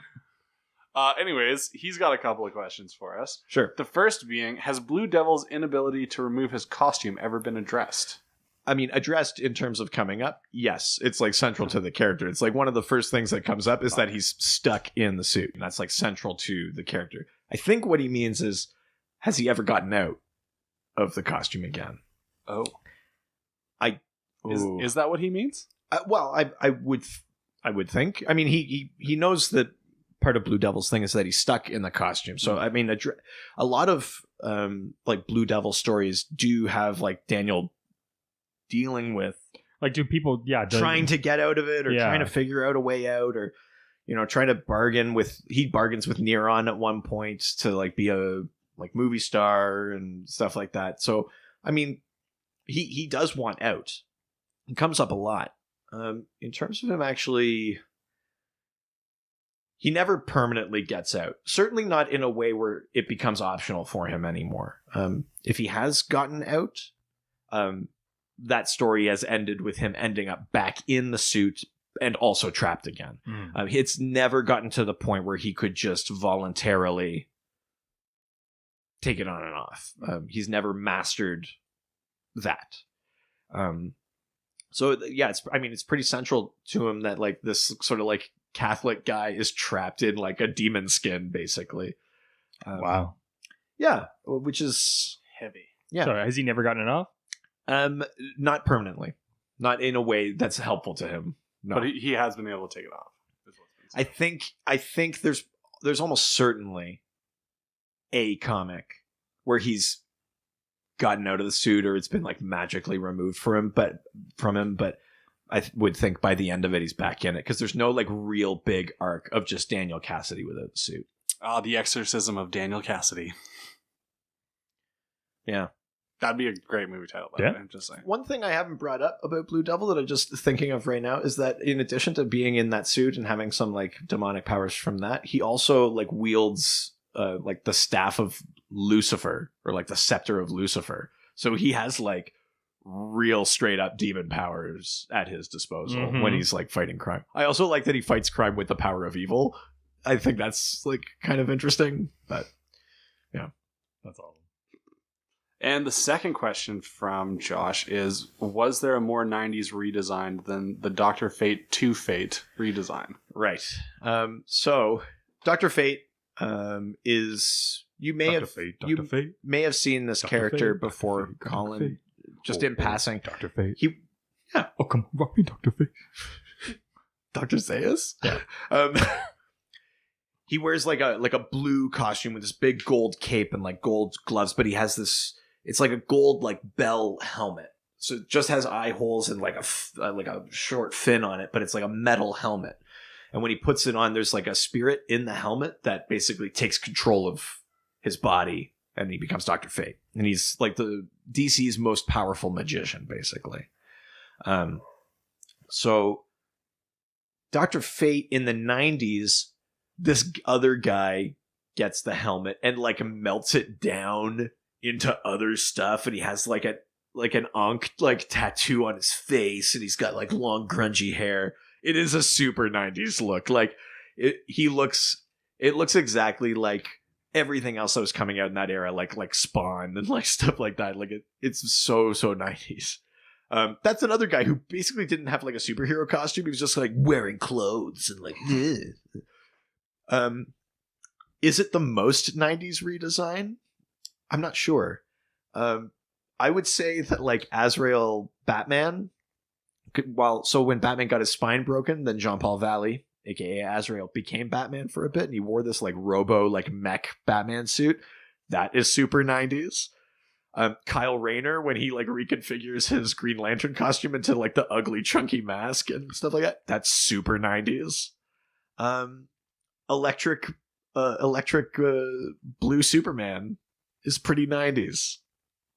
[SPEAKER 4] Anyways, he's got a couple of questions for us.
[SPEAKER 1] Sure.
[SPEAKER 4] The first being, has Blue Devil's inability to remove his costume ever been addressed?
[SPEAKER 1] I mean, addressed in terms of coming up, yes. It's like central to the character. It's like one of the first things that comes up is that he's stuck in the suit. And that's like central to the character. I think what he means is, has he ever gotten out of the costume again?
[SPEAKER 4] Oh. Is that what he means?
[SPEAKER 1] Well, I would think. I mean, he knows that part of Blue Devil's thing is that he's stuck in the costume. So, I mean, a lot of like Blue Devil stories do have like Daniel dealing with,
[SPEAKER 2] like, do people
[SPEAKER 1] trying to get out of it, or trying to figure out a way out, or trying to bargain with. He bargains with Neron at one point to like be a like movie star and stuff like that. So, I mean, he does want out. It comes up a lot. In terms of him actually, he never permanently gets out. Certainly not in a way where it becomes optional for him anymore. If he has gotten out, that story has ended with him ending up back in the suit and also trapped again. It's never gotten to the point where he could just voluntarily take it on and off. He's never mastered that. So yeah, it's pretty central to him that like this sort of like Catholic guy is trapped in like a demon skin, basically.
[SPEAKER 2] Wow.
[SPEAKER 1] Yeah, which is
[SPEAKER 4] heavy.
[SPEAKER 1] Yeah.
[SPEAKER 2] So has he never gotten enough?
[SPEAKER 1] Not permanently. Not in a way that's helpful to him. No.
[SPEAKER 4] But he has been able to take it off.
[SPEAKER 1] I think there's almost certainly a comic where he's gotten out of the suit, or it's been like magically removed from him, but I would think by the end of it he's back in it, because there's no like real big arc of just Daniel Cassidy without the suit.
[SPEAKER 4] The Exorcism of Daniel Cassidy.
[SPEAKER 1] Yeah.
[SPEAKER 4] That'd be a great movie title. I'm just saying.
[SPEAKER 1] One thing I haven't brought up about Blue Devil that I'm just thinking of right now is that in addition to being in that suit and having some like demonic powers from that, he also like wields like the staff of Lucifer, or like the scepter of Lucifer. So he has like real straight up demon powers at his disposal when he's like fighting crime. I also like that he fights crime with the power of evil. I think that's like kind of interesting, but yeah,
[SPEAKER 2] that's all.
[SPEAKER 4] And the second question from Josh is, was there a more 90s redesign than the Dr. Fate 2 Fate redesign?
[SPEAKER 1] Right. So Dr. Fate is, you may have seen this character before, Colin, just in passing.
[SPEAKER 2] Dr. Fate.
[SPEAKER 1] Yeah.
[SPEAKER 2] Oh, come on, rock me, Dr. Fate.
[SPEAKER 1] Dr. Zaius?
[SPEAKER 2] Yeah.
[SPEAKER 1] He wears like a blue costume with this big gold cape and like gold gloves, but he has this, it's like a gold like bell helmet. So it just has eye holes and like a short fin on it, but it's like a metal helmet. And when he puts it on, there's like a spirit in the helmet that basically takes control of his body, and he becomes Dr. Fate. And he's like the DC's most powerful magician, basically. So Dr. Fate in the 90s, this other guy gets the helmet and like melts it down into other stuff, and he has like an Ankh like tattoo on his face, and he's got like long grungy hair. It is a super 90s look. Like it looks exactly like everything else that was coming out in that era, like Spawn and like stuff like that. Like it's so 90s. That's another guy who basically didn't have like a superhero costume. He was just like wearing clothes and like. Is it the most 90s redesign? I'm not sure. I would say that like Azrael Batman. When Batman got his spine broken, then Jean-Paul Valley, aka Azrael, became Batman for a bit, and he wore this like robo like mech Batman suit. That is super 90s. Kyle Rayner, when he like reconfigures his Green Lantern costume into like the ugly chunky mask and stuff like that, that's super 90s. Electric blue Superman is pretty 90s.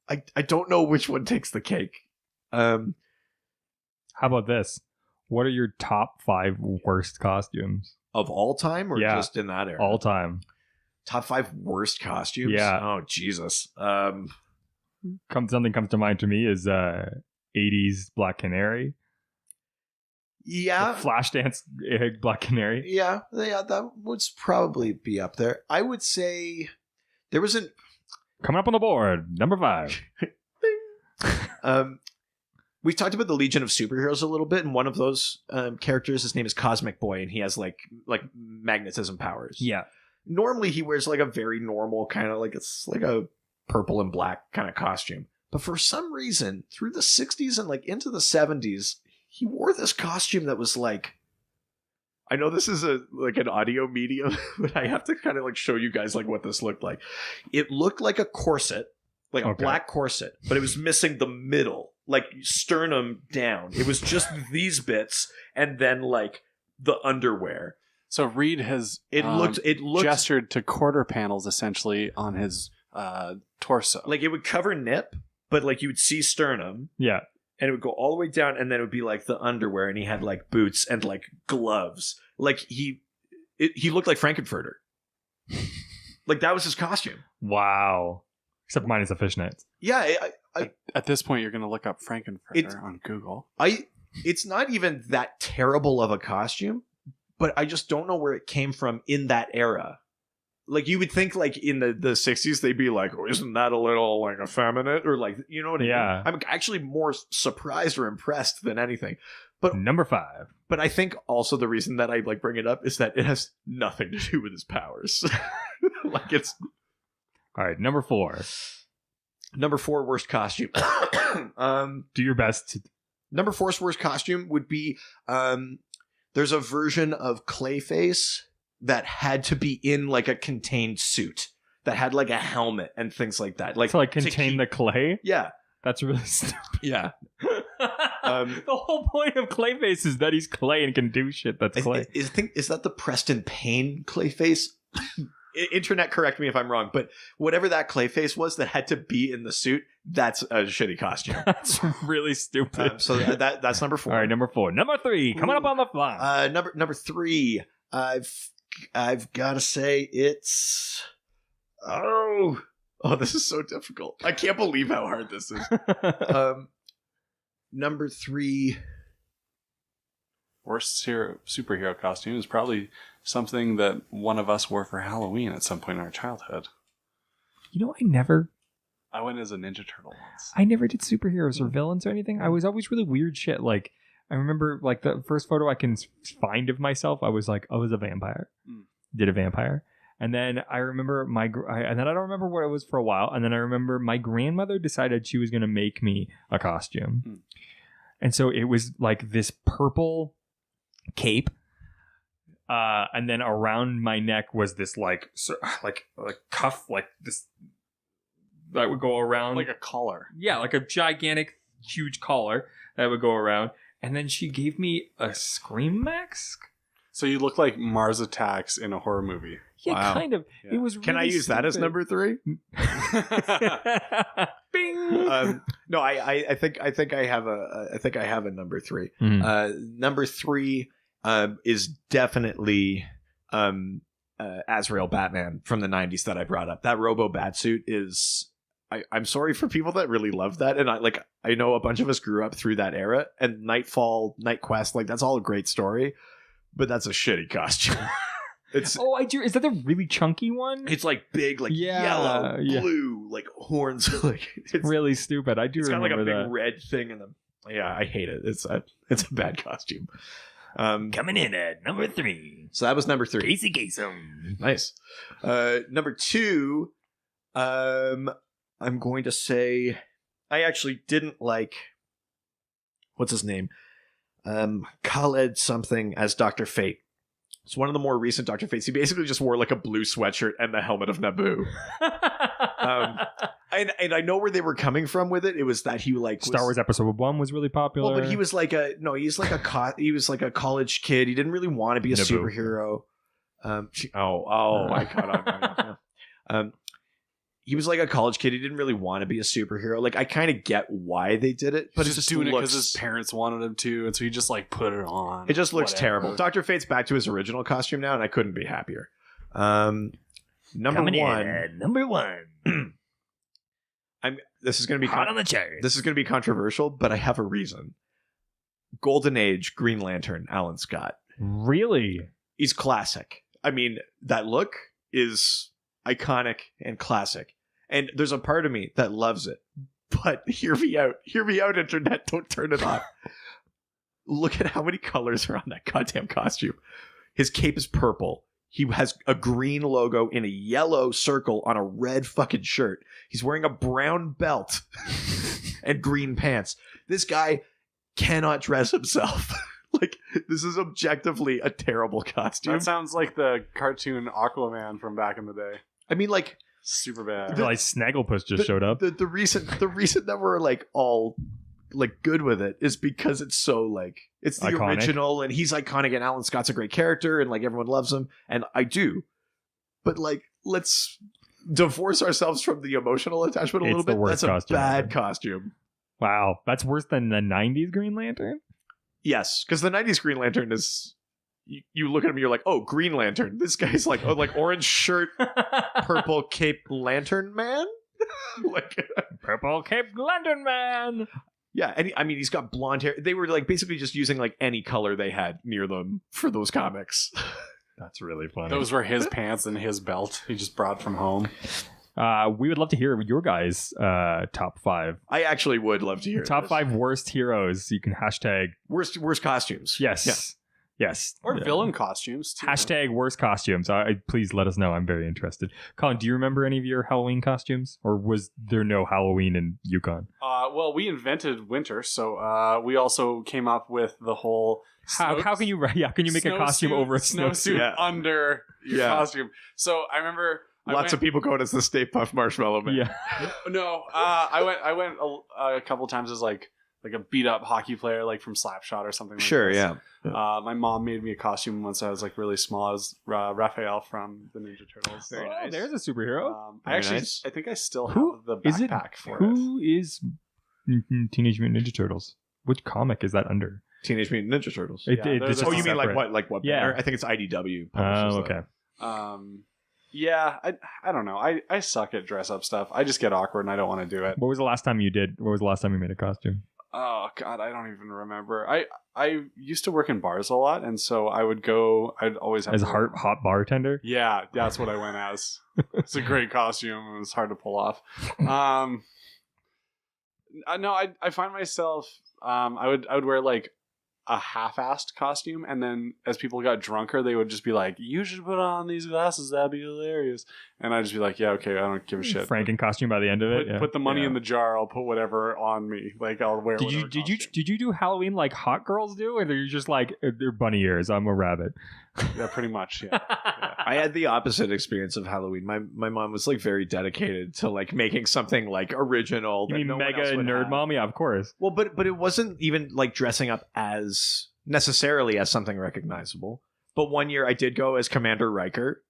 [SPEAKER 1] I don't know which one takes the cake.
[SPEAKER 2] How about this? What are your top 5 worst costumes?
[SPEAKER 1] Of all time or just in that era?
[SPEAKER 2] All time.
[SPEAKER 1] Top 5 worst costumes?
[SPEAKER 2] Yeah.
[SPEAKER 1] Oh, Jesus.
[SPEAKER 2] Something comes to mind to me is 80s Black Canary.
[SPEAKER 1] Yeah.
[SPEAKER 2] The Flashdance Black Canary.
[SPEAKER 1] Yeah, that would probably be up there. I would say there was an...
[SPEAKER 2] Coming up on the board, number 5.
[SPEAKER 1] We talked about the Legion of Superheroes a little bit, and one of those characters, his name is Cosmic Boy, and he has like magnetism powers.
[SPEAKER 2] Yeah.
[SPEAKER 1] Normally he wears like a very normal kind of like, it's like a purple and black kind of costume. But for some reason, through the 60s and like into the 70s, he wore this costume that was like, I know this is an audio medium, but I have to kind of like show you guys like what this looked like. It looked like a corset, like a black corset, but it was missing the middle, like sternum down. It was just these bits and then like the underwear.
[SPEAKER 4] So Reed has
[SPEAKER 1] it looked
[SPEAKER 4] gestured to quarter panels essentially on his torso.
[SPEAKER 1] Like it would cover nip, but like you would see sternum.
[SPEAKER 2] Yeah.
[SPEAKER 1] And it would go all the way down, and then it would be like the underwear, and he had like boots and like gloves. Like he looked like Frankenfurter. Like that was his costume.
[SPEAKER 2] Wow. Except minus the fishnets.
[SPEAKER 1] Yeah.
[SPEAKER 4] At this point, you're going to look up Frankenfurter on Google.
[SPEAKER 1] It's not even that terrible of a costume, but I just don't know where it came from in that era. Like you would think like in the 60s they'd be like, oh, isn't that a little like effeminate, or like, you know what I mean? I'm actually more surprised or impressed than anything. But
[SPEAKER 2] number 5.
[SPEAKER 1] But I think also the reason that I like bring it up is that it has nothing to do with his powers. Like it's
[SPEAKER 2] all right. Number 4.
[SPEAKER 1] Number 4 worst costume.
[SPEAKER 2] Do your best.
[SPEAKER 1] Number 4's worst costume would be there's a version of Clayface that had to be in like a contained suit that had like a helmet and things like that. Like
[SPEAKER 2] to like contain the clay?
[SPEAKER 1] Yeah.
[SPEAKER 2] That's really stupid.
[SPEAKER 1] Yeah.
[SPEAKER 2] The whole point of Clayface is that he's clay and can do shit that's clay.
[SPEAKER 1] Is that the Preston Payne Clayface? Internet, correct me if I'm wrong, but whatever that Clayface was that had to be in the suit, that's a shitty costume.
[SPEAKER 2] That's really stupid.
[SPEAKER 1] So that's number 4.
[SPEAKER 2] All right, number 4. Number 3, coming up on the fly.
[SPEAKER 1] Number 3, I've got to say it's... Oh, this is so difficult. I can't believe how hard this is. Number 3...
[SPEAKER 4] Worst superhero costume is probably something that one of us wore for Halloween at some point in our childhood.
[SPEAKER 2] You know,
[SPEAKER 4] I went as a Ninja Turtle once.
[SPEAKER 2] I never did superheroes or villains or anything. I was always really weird shit. Like, I remember like the first photo I can find of myself, I was like, I was a vampire. Did a vampire. And then I remember and then I don't remember what it was for a while. And then I remember my grandmother decided she was going to make me a costume. And so it was like this purple cape. And then around my neck was this like cuff, like this that would go around.
[SPEAKER 4] Like a collar.
[SPEAKER 2] Yeah, like a gigantic, huge collar that would go around. And then she gave me a scream mask.
[SPEAKER 4] So you look like Mars Attacks in a horror movie.
[SPEAKER 2] Yeah,
[SPEAKER 1] wow.
[SPEAKER 2] Kind of.
[SPEAKER 4] Yeah.
[SPEAKER 2] It was. Really
[SPEAKER 1] Can I use
[SPEAKER 2] stupid.
[SPEAKER 1] that as number 3?
[SPEAKER 2] Bing.
[SPEAKER 1] No, I think I have a number 3. Number 3 is definitely Azrael Batman from the 90s that I brought up. That Robo Batsuit is. I'm sorry for people that really love that, and I know a bunch of us grew up through that era. And Nightfall, Night Quest, like that's all a great story, but that's a shitty costume.
[SPEAKER 2] I do. Is that the really chunky one?
[SPEAKER 1] It's like big, like yellow, blue, like horns. Like
[SPEAKER 2] it's really stupid. I do.
[SPEAKER 1] It's got like a big
[SPEAKER 2] that.
[SPEAKER 1] red thing in them. Yeah, I hate it. It's a bad costume.
[SPEAKER 5] Coming in at number 3.
[SPEAKER 1] So that was number 3.
[SPEAKER 5] Casey Kasem.
[SPEAKER 1] Nice. Number 2, I'm going to say I actually didn't like, what's his name? Khaled something as Dr. Fate. It's one of the more recent Dr. Fates. He basically just wore like a blue sweatshirt and the helmet of Naboo. And I know where they were coming from with it. It was that he like
[SPEAKER 2] Star Wars Episode 1 was really popular.
[SPEAKER 1] Well, but he was like he was like a college kid. He didn't really want to be a superhero. I caught on. He was like a college kid. He didn't really want to be a superhero. Like, I kind of get why they did it, but
[SPEAKER 4] he's just doing it because his parents wanted him to, and so he just like put it on.
[SPEAKER 1] It just looks terrible. Dr. Fate's back to his original costume now, and I couldn't be happier. Number
[SPEAKER 5] Coming
[SPEAKER 1] one.
[SPEAKER 5] in at number 1.
[SPEAKER 1] This is going to be
[SPEAKER 5] Hot on the chart.
[SPEAKER 1] This is going to be controversial, but I have a reason. Golden Age Green Lantern, Alan Scott.
[SPEAKER 2] Really?
[SPEAKER 1] He's classic. I mean, that look is iconic and classic. And there's a part of me that loves it. But hear me out. Hear me out, internet. Don't turn it off. Look at how many colors are on that goddamn costume. His cape is purple. He has a green logo in a yellow circle on a red fucking shirt. He's wearing a brown belt and green pants. This guy cannot dress himself. Like, this is objectively a terrible costume.
[SPEAKER 4] That sounds like the cartoon Aquaman from back in the day.
[SPEAKER 1] I mean, like,
[SPEAKER 4] super bad.
[SPEAKER 2] I feel like Snagglepuss just showed up.
[SPEAKER 1] The reason that we're like all like good with it is because it's so like it's the
[SPEAKER 2] iconic.
[SPEAKER 1] Original, and he's iconic, and Alan Scott's a great character, and like everyone loves him, and I do. But like, let's divorce ourselves from the emotional attachment a little bit. That's a bad costume.
[SPEAKER 2] Wow, that's worse than the 90s Green Lantern?
[SPEAKER 1] Yes, because the 90s Green Lantern is you look at him, you're like, oh, Green Lantern. This guy's like, oh, like orange shirt, purple cape, Lantern Man. Like
[SPEAKER 2] Purple Cape Lantern Man.
[SPEAKER 1] Yeah, and I mean, he's got blonde hair. They were like basically just using like any color they had near them for those comics.
[SPEAKER 2] That's really funny.
[SPEAKER 4] Those were his pants and his belt. He just brought from home.
[SPEAKER 2] We would love to hear your guys' top 5.
[SPEAKER 1] I actually would love to hear
[SPEAKER 2] top 5 worst heroes. You can hashtag
[SPEAKER 1] worst costumes.
[SPEAKER 2] Yes.
[SPEAKER 1] Yeah.
[SPEAKER 2] Yes.
[SPEAKER 4] Or villain costumes, too.
[SPEAKER 2] Hashtag worst costumes. Please let us know. I'm very interested. Colin, do you remember any of your Halloween costumes? Or was there no Halloween in Yukon?
[SPEAKER 4] Well, we invented winter, so we also came up with the whole...
[SPEAKER 2] How can you make a costume over a snowsuit?
[SPEAKER 4] Under your costume. So I remember...
[SPEAKER 1] Lots of people going as the Stay Puft Marshmallow Man.
[SPEAKER 2] Yeah.
[SPEAKER 4] No, I went a couple times as like a beat up hockey player, like from Slapshot or something.
[SPEAKER 1] Sure,
[SPEAKER 4] like
[SPEAKER 1] yeah.
[SPEAKER 4] My mom made me a costume once I was like really small. I was Raphael from the Ninja Turtles.
[SPEAKER 1] Very nice.
[SPEAKER 2] There's a superhero.
[SPEAKER 4] I think I still have the backpack for it.
[SPEAKER 2] Who is Teenage Mutant Ninja Turtles? Which comic is that under?
[SPEAKER 1] Teenage Mutant Ninja Turtles.
[SPEAKER 2] It's
[SPEAKER 1] you
[SPEAKER 2] just
[SPEAKER 1] mean
[SPEAKER 2] separate.
[SPEAKER 1] like what?
[SPEAKER 2] Yeah.
[SPEAKER 1] Banner? I think it's IDW.
[SPEAKER 2] Oh, okay.
[SPEAKER 4] Yeah, I don't know. I suck at dress up stuff. I just get awkward and I don't want to do it.
[SPEAKER 2] What was the last time you made a costume?
[SPEAKER 4] Oh God, I don't even remember. I used to work in bars a lot, and so I'd always have
[SPEAKER 2] as a hot bartender.
[SPEAKER 4] Yeah, that's what I went as. It's a great costume. It was hard to pull off. No, I find myself. I would wear like a half-assed costume, and then as people got drunker, they would just be like, "You should put on these glasses. That'd be hilarious." And I'd just be like, "Yeah, okay, I don't give a shit."
[SPEAKER 2] Franken costume by the end of it.
[SPEAKER 4] Put the money in the jar. I'll put whatever on me. Like I'll wear.
[SPEAKER 2] Did you do Halloween like hot girls do, or are you just like they're bunny ears? I'm a rabbit.
[SPEAKER 4] Yeah, pretty much. Yeah.
[SPEAKER 1] I had the opposite experience of Halloween. My mom was like very dedicated to like making something like original.
[SPEAKER 2] You mean
[SPEAKER 1] no
[SPEAKER 2] mega nerd mom? Yeah, of course.
[SPEAKER 1] Well, but it wasn't even like dressing up as necessarily as something recognizable. But one year I did go as Commander Riker.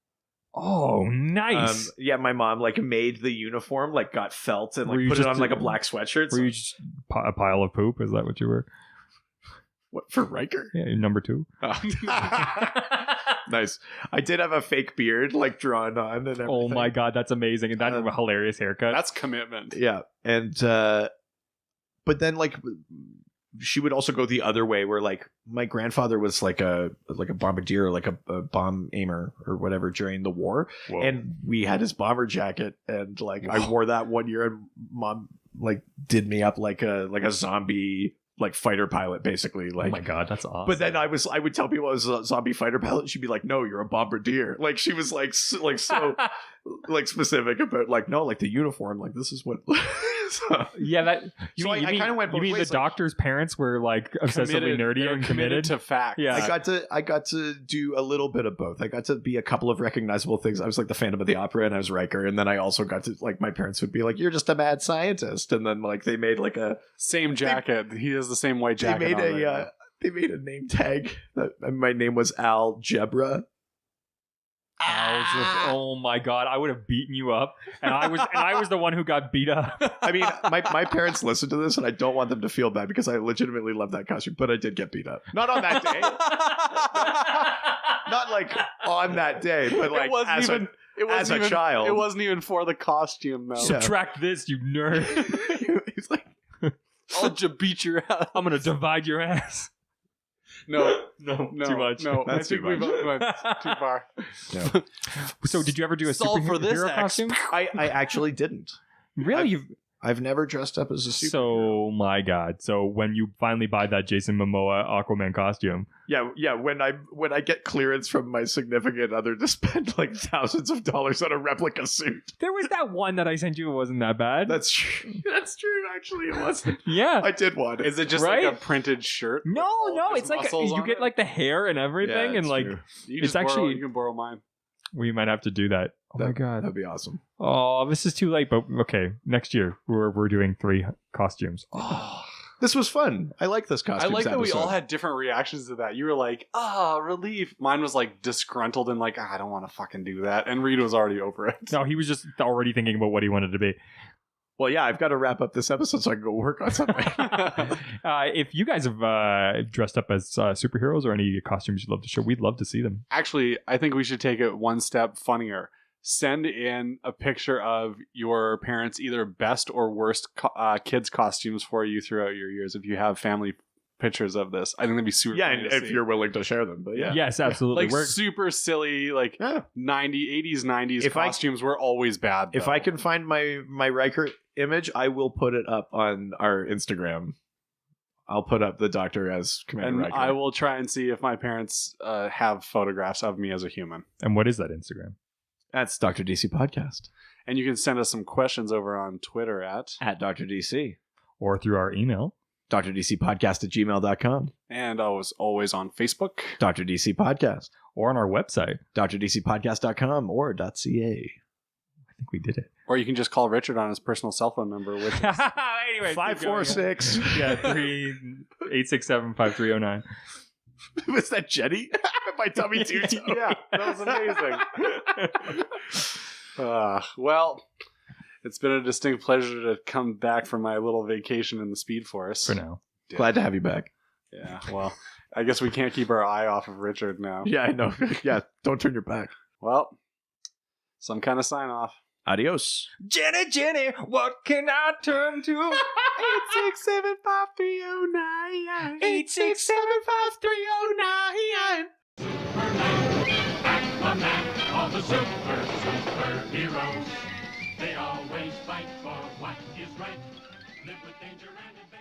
[SPEAKER 2] Oh, nice.
[SPEAKER 1] Yeah, my mom like made the uniform, like got felt and like put it on like a black sweatshirt.
[SPEAKER 2] Were you just a pile of poop? Is that what you were?
[SPEAKER 1] What, for Riker?
[SPEAKER 2] Yeah, number 2.
[SPEAKER 1] Oh. Nice. I did have a fake beard like drawn on and everything.
[SPEAKER 2] Oh my God, that's amazing. And that's a hilarious haircut.
[SPEAKER 4] That's commitment.
[SPEAKER 1] Yeah. And but then like she would also go the other way where like my grandfather was like a bombardier, like a bomb aimer or whatever during the war.
[SPEAKER 2] Whoa.
[SPEAKER 1] And we had his bomber jacket, and like I wore that one year, and mom like did me up like a zombie like fighter pilot, basically. Like,
[SPEAKER 2] oh my god, that's awesome.
[SPEAKER 1] but then I would tell people I was a zombie fighter pilot. And she'd be like, "No, you're a bombardier." Like she was like so like specific about like no, like the uniform. Like this is what. So,
[SPEAKER 2] yeah, that
[SPEAKER 1] So I kinda went both
[SPEAKER 2] You mean
[SPEAKER 1] ways,
[SPEAKER 2] the
[SPEAKER 1] like-
[SPEAKER 2] doctor's parents were like obsessively nerdy
[SPEAKER 4] They're
[SPEAKER 2] and committed?
[SPEAKER 4] to facts.
[SPEAKER 2] Yeah.
[SPEAKER 1] I got to do a little bit of both. I got to be a couple of recognizable things. I was like the Phantom of the Opera, and I was Riker, and then I also got to like my parents would be like, "You're just a mad scientist," and then like they made like a
[SPEAKER 4] Same jacket. He has the same white jacket.
[SPEAKER 1] they made
[SPEAKER 4] on right now.
[SPEAKER 1] they made a name tag. And my name was Algebra.
[SPEAKER 2] Oh my god, I would have beaten you up, and I was the one who got beat up.
[SPEAKER 1] I mean, my parents listened to this, and I don't want them to feel bad because I legitimately love that costume, but I did get beat up. Not on that day. Not like on that day, but like as a child.
[SPEAKER 4] It wasn't even for the costume, though.
[SPEAKER 2] Subtract this, you nerd.
[SPEAKER 1] He's like,
[SPEAKER 4] I'll just beat your ass.
[SPEAKER 2] I'm gonna divide your ass.
[SPEAKER 4] No,
[SPEAKER 2] No,
[SPEAKER 4] no,
[SPEAKER 2] too much.
[SPEAKER 4] No,
[SPEAKER 1] That's
[SPEAKER 4] I think
[SPEAKER 1] too
[SPEAKER 4] we
[SPEAKER 1] much.
[SPEAKER 4] both went too far.
[SPEAKER 1] no.
[SPEAKER 2] So, did you ever do a
[SPEAKER 4] Solve for this
[SPEAKER 2] superhero
[SPEAKER 4] X.
[SPEAKER 2] costume?
[SPEAKER 1] I actually didn't.
[SPEAKER 2] Really?
[SPEAKER 1] I've never dressed up as a superhero.
[SPEAKER 2] So, my god. So, when you finally buy that Jason Momoa Aquaman costume,
[SPEAKER 1] Yeah. When I get clearance from my significant other to spend like thousands of dollars on a replica suit.
[SPEAKER 2] there was that one that I sent you. It wasn't that bad.
[SPEAKER 1] That's true. That's true. Actually, it wasn't.
[SPEAKER 2] yeah.
[SPEAKER 1] I did one.
[SPEAKER 4] Is it just
[SPEAKER 2] Right?
[SPEAKER 4] like a printed shirt? with
[SPEAKER 2] No,
[SPEAKER 4] all his
[SPEAKER 2] it's like
[SPEAKER 4] muscles
[SPEAKER 2] you
[SPEAKER 4] on
[SPEAKER 2] get
[SPEAKER 4] it?
[SPEAKER 2] like the hair and everything,
[SPEAKER 1] Yeah,
[SPEAKER 2] and
[SPEAKER 1] it's
[SPEAKER 2] like
[SPEAKER 1] true.
[SPEAKER 4] You
[SPEAKER 2] it's
[SPEAKER 4] just borrow-
[SPEAKER 2] actually-
[SPEAKER 4] you can borrow mine.
[SPEAKER 2] we might have to do that. Oh my god.
[SPEAKER 1] That'd be awesome.
[SPEAKER 2] Oh, this is too late. But okay, next year we're doing 3 costumes. Oh,
[SPEAKER 1] This was fun. I like this
[SPEAKER 4] I
[SPEAKER 1] costume.
[SPEAKER 4] like that we all had different reactions to that. You were like, relief. Mine was like disgruntled and like, I don't want to fucking do that. And Reed was already over it.
[SPEAKER 2] no, he was just already thinking about what he wanted to be.
[SPEAKER 1] Well, yeah, I've got to wrap up this episode so I can go work on something.
[SPEAKER 2] If you guys have dressed up as superheroes or any costumes you'd love to show, we'd love to see them.
[SPEAKER 4] Actually, I think we should take it one step funnier. Send in a picture of your parents' either best or worst kids' costumes for you throughout your years. If you have family pictures of this, I think that'd be super
[SPEAKER 1] Yeah,
[SPEAKER 4] funny
[SPEAKER 1] and
[SPEAKER 4] to
[SPEAKER 1] if
[SPEAKER 4] see.
[SPEAKER 1] you're willing to share them. But yeah.
[SPEAKER 2] Yes, absolutely.
[SPEAKER 4] like
[SPEAKER 2] We're-
[SPEAKER 4] super silly, like
[SPEAKER 1] Yeah.
[SPEAKER 4] 80s, 90s
[SPEAKER 1] If I-
[SPEAKER 4] costumes were always bad.
[SPEAKER 1] If
[SPEAKER 4] though.
[SPEAKER 1] I can find my Riker image, I will put it up on our Instagram. I'll put up the Doctor as Commander
[SPEAKER 4] and
[SPEAKER 1] Riker.
[SPEAKER 4] I will try and see if my parents have photographs of me as a human.
[SPEAKER 2] and what is that Instagram?
[SPEAKER 1] That's Dr. DC Podcast.
[SPEAKER 4] And you can send us some questions over on Twitter at
[SPEAKER 1] Dr. DC.
[SPEAKER 2] Or through our email.
[SPEAKER 1] DrDCPodcast@gmail.com.
[SPEAKER 4] and I was always on Facebook.
[SPEAKER 1] Dr. DC Podcast.
[SPEAKER 2] Or on our website.
[SPEAKER 1] DrDCPodcast.com or .ca.
[SPEAKER 2] I think we did it.
[SPEAKER 4] Or you can just call Richard on his personal cell phone number, which is
[SPEAKER 2] Anyway,
[SPEAKER 1] 546.
[SPEAKER 2] Yeah, 867-5309.
[SPEAKER 1] Was that Jenny? My tummy too.
[SPEAKER 4] yeah, that was amazing. Well, it's been a distinct pleasure to come back from my little vacation in the Speed Force.
[SPEAKER 2] For now.
[SPEAKER 1] Glad to have you back.
[SPEAKER 4] Yeah, well, I guess we can't keep our eye off of Richard now.
[SPEAKER 1] Yeah, I know. Yeah, don't turn your back.
[SPEAKER 4] Well, some kind of sign off.
[SPEAKER 1] Adios.
[SPEAKER 2] Jenny, what can I turn to?
[SPEAKER 4] 867-5309.
[SPEAKER 2] 867-5309.
[SPEAKER 3] Aquaman, all the superheroes. They always fight for what is right. Live with danger and adventure.